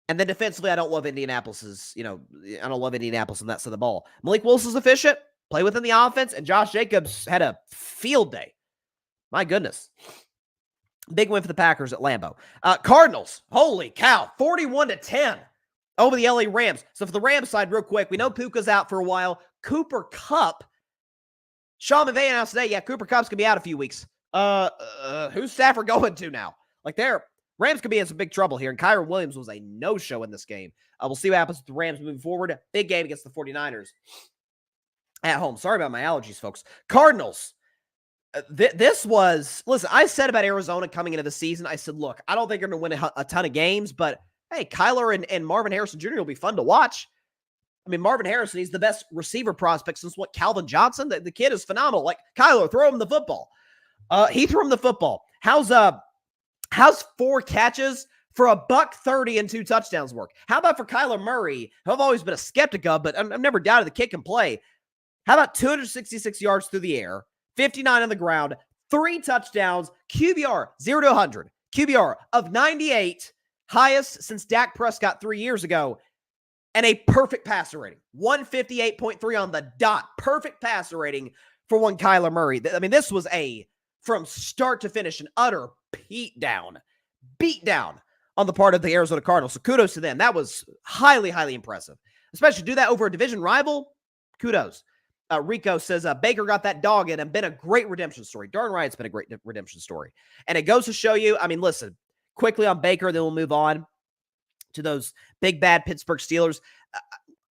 And then defensively, I don't love Indianapolis's, I don't love Indianapolis on that side of the ball. Malik Wilson's efficient, play within the offense, and Josh Jacobs had a field day. My goodness. Big win for the Packers at Lambeau. Cardinals, holy cow, 41-10 over the LA Rams. So for the Rams side, real quick, we know Puka's out for a while. Cooper Kupp, Sean McVay announced today, Cooper Kupp's going to be out a few weeks. Who's Stafford going to now? Like, Rams could be in some big trouble here, and Kyren Williams was a no-show in this game. We'll see what happens with the Rams moving forward. Big game against the 49ers at home. Sorry about my allergies, folks. Cardinals. This was, listen, I said about Arizona coming into the season, I said, look, I don't think they're going to win a ton of games, but hey, Kyler and Marvin Harrison Jr. will be fun to watch. I mean, Marvin Harrison, he's the best receiver prospect since Calvin Johnson? The kid is phenomenal. Like, Kyler, throw him the football. He threw him the football. How's 4 catches for $130 and 2 touchdowns work? How about for Kyler Murray, who I've always been a skeptic of, but I've never doubted the kid can play. How about 266 yards through the air, 59 on the ground, 3 touchdowns, QBR 0 to 100, QBR of 98, highest since Dak Prescott 3 years ago, and a perfect passer rating, 158.3 on the dot, perfect passer rating for one Kyler Murray. I mean, this was from start to finish, an utter beat down on the part of the Arizona Cardinals. So kudos to them. That was highly, highly impressive. Especially do that over a division rival. Kudos. Rico says, Baker got that dog in and been a great redemption story. Darn right, it's been a great redemption story. And it goes to show you, I mean, listen, quickly on Baker, then we'll move on to those big, bad Pittsburgh Steelers.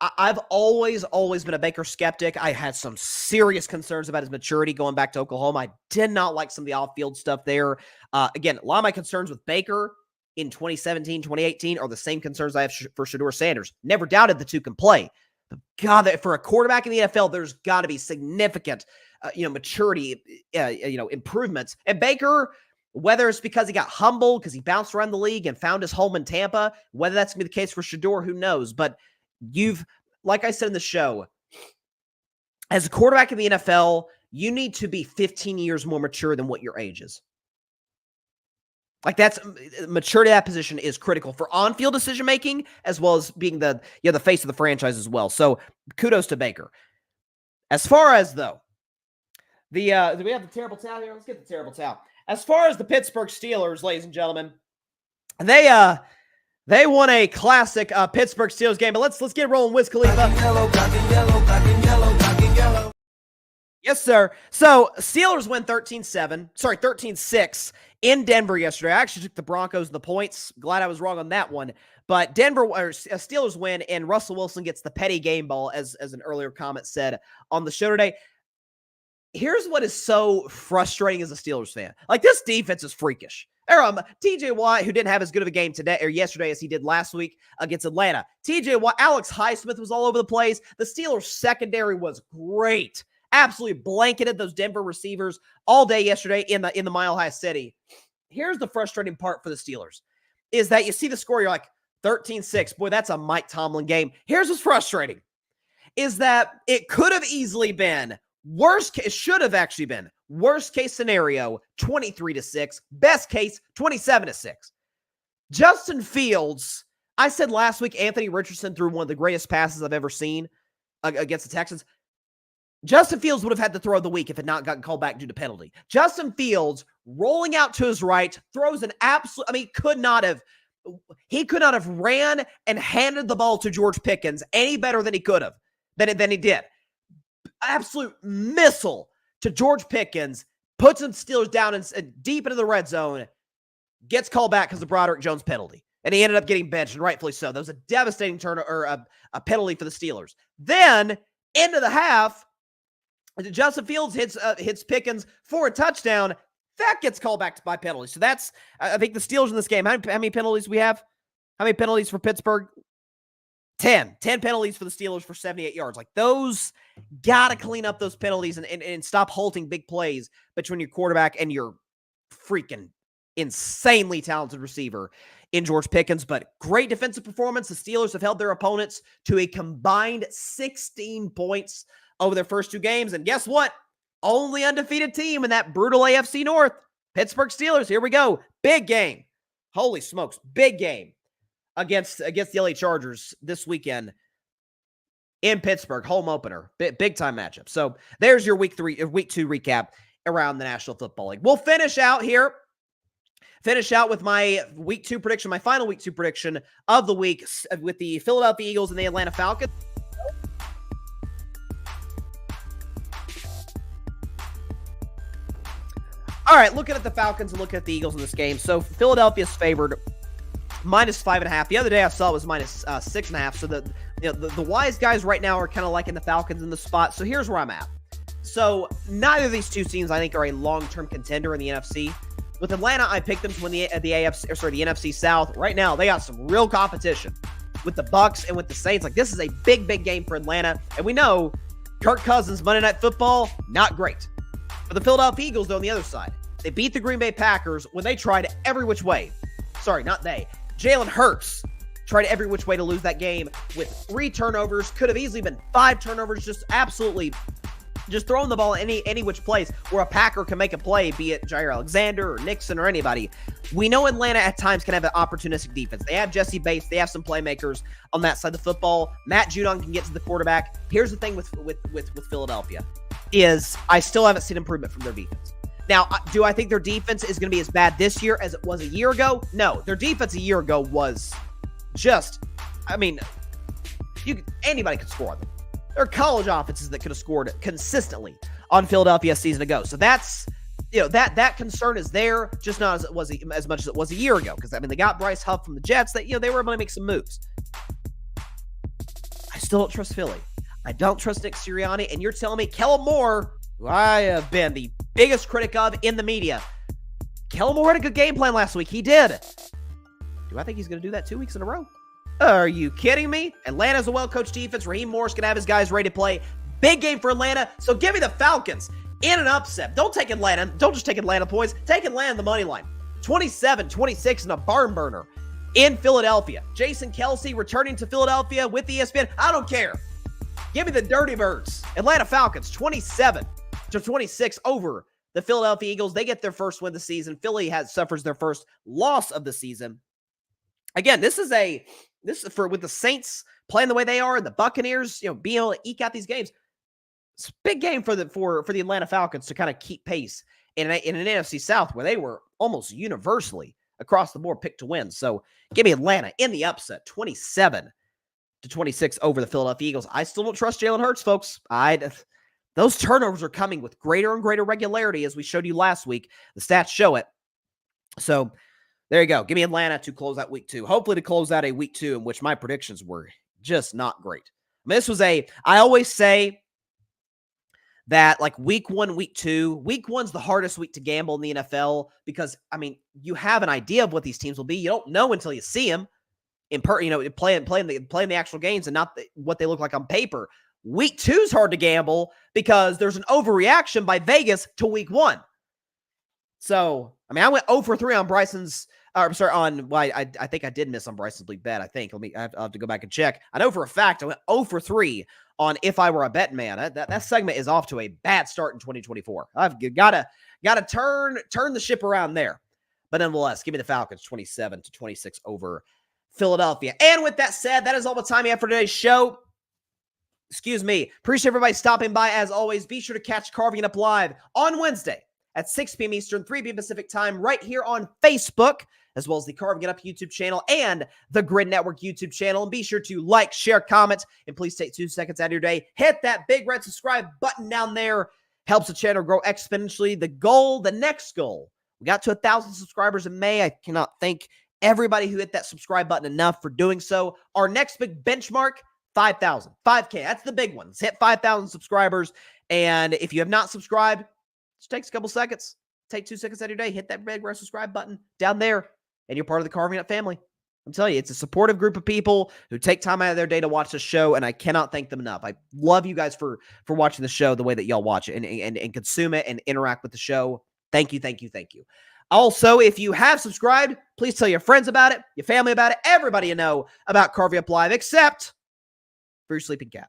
I've always been a Baker skeptic. I had some serious concerns about his maturity going back to Oklahoma. I did not like some of the off-field stuff there. Again, a lot of my concerns with Baker in 2017, 2018 are the same concerns I have for Shedeur Sanders. Never doubted the two can play. But God, for a quarterback in the NFL, there's got to be significant, maturity, improvements. And Baker, whether it's because he got humbled, because he bounced around the league and found his home in Tampa, whether that's going to be the case for Shedeur, who knows? But like I said in the show, as a quarterback in the NFL, you need to be 15 years more mature than what your age is. Like, that's maturity of that position is critical for on-field decision-making, as well as being the face of the franchise as well. So kudos to Baker. As far as, though, do we have the terrible towel here? Let's get the terrible towel. As far as the Pittsburgh Steelers, ladies and gentlemen, they won a classic Pittsburgh Steelers game, but let's get rolling. Wiz Khalifa. Black and yellow, black and yellow, black and yellow, black and yellow. Yes, sir. So Steelers win 13-6 in Denver yesterday. I actually took the Broncos and the points. Glad I was wrong on that one. But Steelers win, and Russell Wilson gets the petty game ball, as an earlier comment said on the show today. Here's what is so frustrating as a Steelers fan. Like, this defense is freakish. TJ Watt, who didn't have as good of a game today or yesterday as he did last week against Atlanta. TJ Watt, Alex Highsmith was all over the place. The Steelers secondary was great. Absolutely blanketed those Denver receivers all day yesterday in the Mile High City. Here's the frustrating part for the Steelers, is that you see the score, you're like, 13-6. Boy, that's a Mike Tomlin game. Here's what's frustrating, is that it could have easily been it should have actually been worst case scenario, 23-6. Best case, 27-6. Justin Fields, I said last week, Anthony Richardson threw one of the greatest passes I've ever seen against the Texans. Justin Fields would have had to throw of the week if it had not gotten called back due to penalty. Justin Fields rolling out to his right, throws an absolute, he could not have ran and handed the ball to George Pickens any better than he could have, than he did. Absolute missile to George Pickens, puts him Steelers down and deep into the red zone, gets called back because of Broderick Jones penalty. And he ended up getting benched, and rightfully so. That was a devastating turn or a penalty for the Steelers. Then, into the half, Justin Fields hits Pickens for a touchdown. That gets called back by penalty. So that's, I think, the Steelers in this game. How many penalties we have? How many penalties for Pittsburgh? 10 penalties for the Steelers for 78 yards. Like, those, got to clean up those penalties and stop halting big plays between your quarterback and your freaking insanely talented receiver in George Pickens, but great defensive performance. The Steelers have held their opponents to a combined 16 points over their first 2 games. And guess what? Only undefeated team in that brutal AFC North. Pittsburgh Steelers, here we go. Big game. Holy smokes, big game against the LA Chargers this weekend in Pittsburgh, home opener. Big time matchup. So there's your week 2 recap around the National Football League. We'll finish out with my week 2 prediction, my final week 2 prediction of the week with the Philadelphia Eagles and the Atlanta Falcons. All right, looking at the Falcons and looking at the Eagles in this game. So Philadelphia's favored -5.5. The other day I saw it was -6.5. So the wise guys right now are kind of liking the Falcons in the spot. So here's where I'm at. So neither of these two teams I think are a long-term contender in the NFC. With Atlanta, I picked them to win the NFC South. Right now, they got some real competition with the Bucks and with the Saints. Like, this is a big game for Atlanta. And we know Kirk Cousins, Monday Night Football, not great. For the Philadelphia Eagles, though, on the other side, they beat the Green Bay Packers when they tried every which way. Sorry, not they. Jalen Hurts tried every which way to lose that game with 3 turnovers. Could have easily been 5 turnovers. Just absolutely just throwing the ball any which place where a Packer can make a play, be it Jair Alexander or Nixon or anybody. We know Atlanta at times can have an opportunistic defense. They have Jesse Bates. They have some playmakers on that side of the football. Matt Judon can get to the quarterback. Here's the thing with Philadelphia is I still haven't seen improvement from their defense. Now, do I think their defense is going to be as bad this year as it was a year ago? No. Their defense a year ago was just, I mean, anybody could score on them. There are college offenses that could have scored consistently on Philadelphia a season ago. So that's, that concern is there, just not as much as it was a year ago. Because, I mean, they got Bryce Huff from the Jets that, they were able to make some moves. I still don't trust Philly. I don't trust Nick Sirianni. And you're telling me Kellen Moore, who I have been the biggest critic of in the media, Kellen Moore had a good game plan last week. He did. Do I think he's going to do that 2 weeks in a row? Are you kidding me? Atlanta's a well-coached defense. Raheem Morris can have his guys ready to play. Big game for Atlanta. So give me the Falcons in an upset. Don't take Atlanta. Don't just take Atlanta points. Take Atlanta the money line. 27-26 in a barn burner in Philadelphia. Jason Kelce returning to Philadelphia with ESPN. I don't care. Give me the Dirty Birds. Atlanta Falcons 27-26 over the Philadelphia Eagles. They get their first win of the season. Philly suffers their first loss of the season. Again, this is for with the Saints playing the way they are and the Buccaneers, being able to eke out these games. It's a big game for the Atlanta Falcons to kind of keep pace in an NFC South where they were almost universally across the board picked to win. So give me Atlanta in the upset, 27-26 over the Philadelphia Eagles. I still don't trust Jalen Hurts, folks. Those turnovers are coming with greater and greater regularity, as we showed you last week. The stats show it. So there you go. Give me Atlanta to close out week 2. Hopefully to close out a week 2 in which my predictions were just not great. I mean, I always say that like week 1, week 2, week 1's the hardest week to gamble in the NFL because, I mean, you have an idea of what these teams will be. You don't know until you see them playing the actual games and not what they look like on paper. Week 2's hard to gamble because there's an overreaction by Vegas to week 1. So, I mean, I went 0 for 3 on Bryson's. I think I did miss on Bryson's league bet. I think. I'll have to go back and check. I know for a fact I went 0 for 3 on If I Were a Bet Man. That segment is off to a bad start in 2024. I've got to turn the ship around there. But nonetheless, give me the Falcons 27-26 over Philadelphia. And with that said, that is all the time we have for today's show. Excuse me. Appreciate everybody stopping by. As always, be sure to catch Carving It Up live on Wednesday at 6 p.m. Eastern, 3 p.m. Pacific time, right here on Facebook, as well as the Carving It Up YouTube channel and the Grid Network YouTube channel. And be sure to like, share, comment, and please take 2 seconds out of your day. Hit that big red subscribe button down there. Helps the channel grow exponentially. The next goal, we got to 1,000 subscribers in May. I cannot thank everybody who hit that subscribe button enough for doing so. Our next big benchmark, 5,000, 5K. That's the big one. Let's hit 5,000 subscribers. And if you have not subscribed, just takes a couple seconds. Take 2 seconds out of your day. Hit that red subscribe button down there, and you're part of the Carving Up family. I'm telling you, it's a supportive group of people who take time out of their day to watch the show, and I cannot thank them enough. I love you guys for watching the show the way that y'all watch it and consume it and interact with the show. Thank you, thank you, thank you. Also, if you have subscribed, please tell your friends about it, your family about it, everybody you know about Carving Up Live, except for your sleeping cat.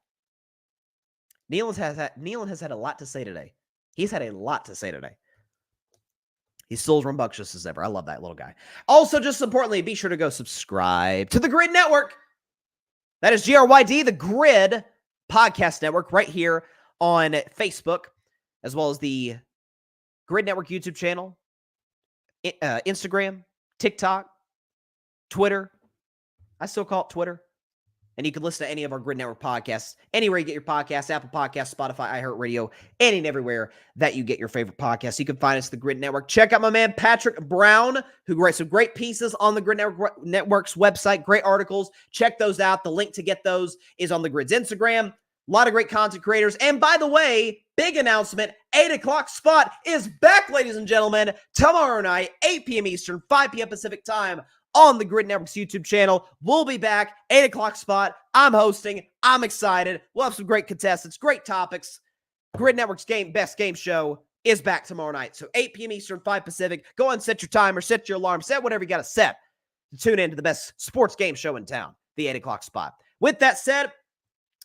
Nealon has had a lot to say today. He's had a lot to say today. He's still as rambunctious as ever. I love that little guy. Also, just as importantly, be sure to go subscribe to the Grid Network. That is GRYD, the Grid Podcast Network, right here on Facebook, as well as the Grid Network YouTube channel, Instagram, TikTok, Twitter. I still call it Twitter. And you can listen to any of our Grid Network podcasts anywhere you get your podcasts, Apple Podcasts, Spotify, iHeartRadio, any and everywhere that you get your favorite podcasts. You can find us at the Grid Network. Check out my man Patrick Brown, who writes some great pieces on the Grid Network's website, great articles. Check those out. The link to get those is on the Grid's Instagram. A lot of great content creators. And by the way, big announcement, 8 o'clock spot is back, ladies and gentlemen, tomorrow night, 8 p.m. Eastern, 5 p.m. Pacific time, on the Grid Network's YouTube channel. We'll be back, 8 o'clock spot. I'm hosting. I'm excited. We'll have some great contestants, great topics. Grid Network's best game show is back tomorrow night. So 8 p.m. Eastern, 5 Pacific. Go and set your timer, set your alarm, set whatever you got to set to tune in to the best sports game show in town, the 8 o'clock spot. With that said,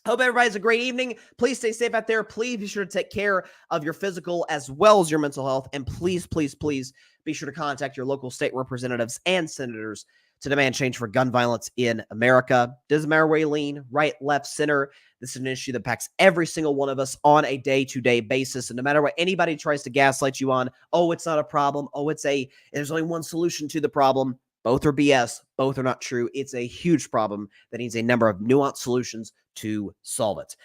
hope everybody has a great evening. Please stay safe out there. Please be sure to take care of your physical as well as your mental health. And please, please, please be sure to contact your local state representatives and senators to demand change for gun violence in America. Doesn't matter where you lean, right, left, center. This is an issue that impacts every single one of us on a day-to-day basis. And no matter what anybody tries to gaslight you on, oh, it's not a problem. Oh, there's only one solution to the problem. Both are BS. Both are not true. It's a huge problem that needs a number of nuanced solutions to solve it.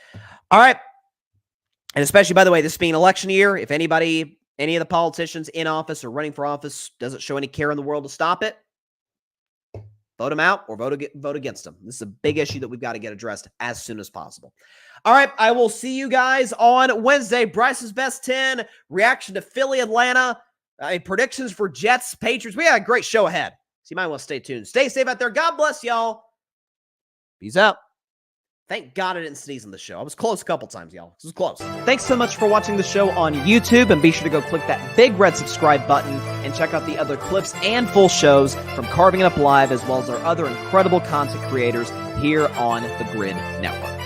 All right. And especially, by the way, this being election year, if any of the politicians in office or running for office doesn't show any care in the world to stop it, vote them out or vote against them. This is a big issue that we've got to get addressed as soon as possible. All right. I will see you guys on Wednesday. Bryce's Best 10, reaction to Philly, Atlanta, predictions for Jets, Patriots. We got a great show ahead. So you might want to stay tuned. Stay safe out there. God bless y'all. Peace out. Thank God I didn't sneeze on the show. I was close a couple times, y'all. This was close. Thanks so much for watching the show on YouTube, and be sure to go click that big red subscribe button and check out the other clips and full shows from Carving It Up Live, as well as our other incredible content creators here on the Grid Network.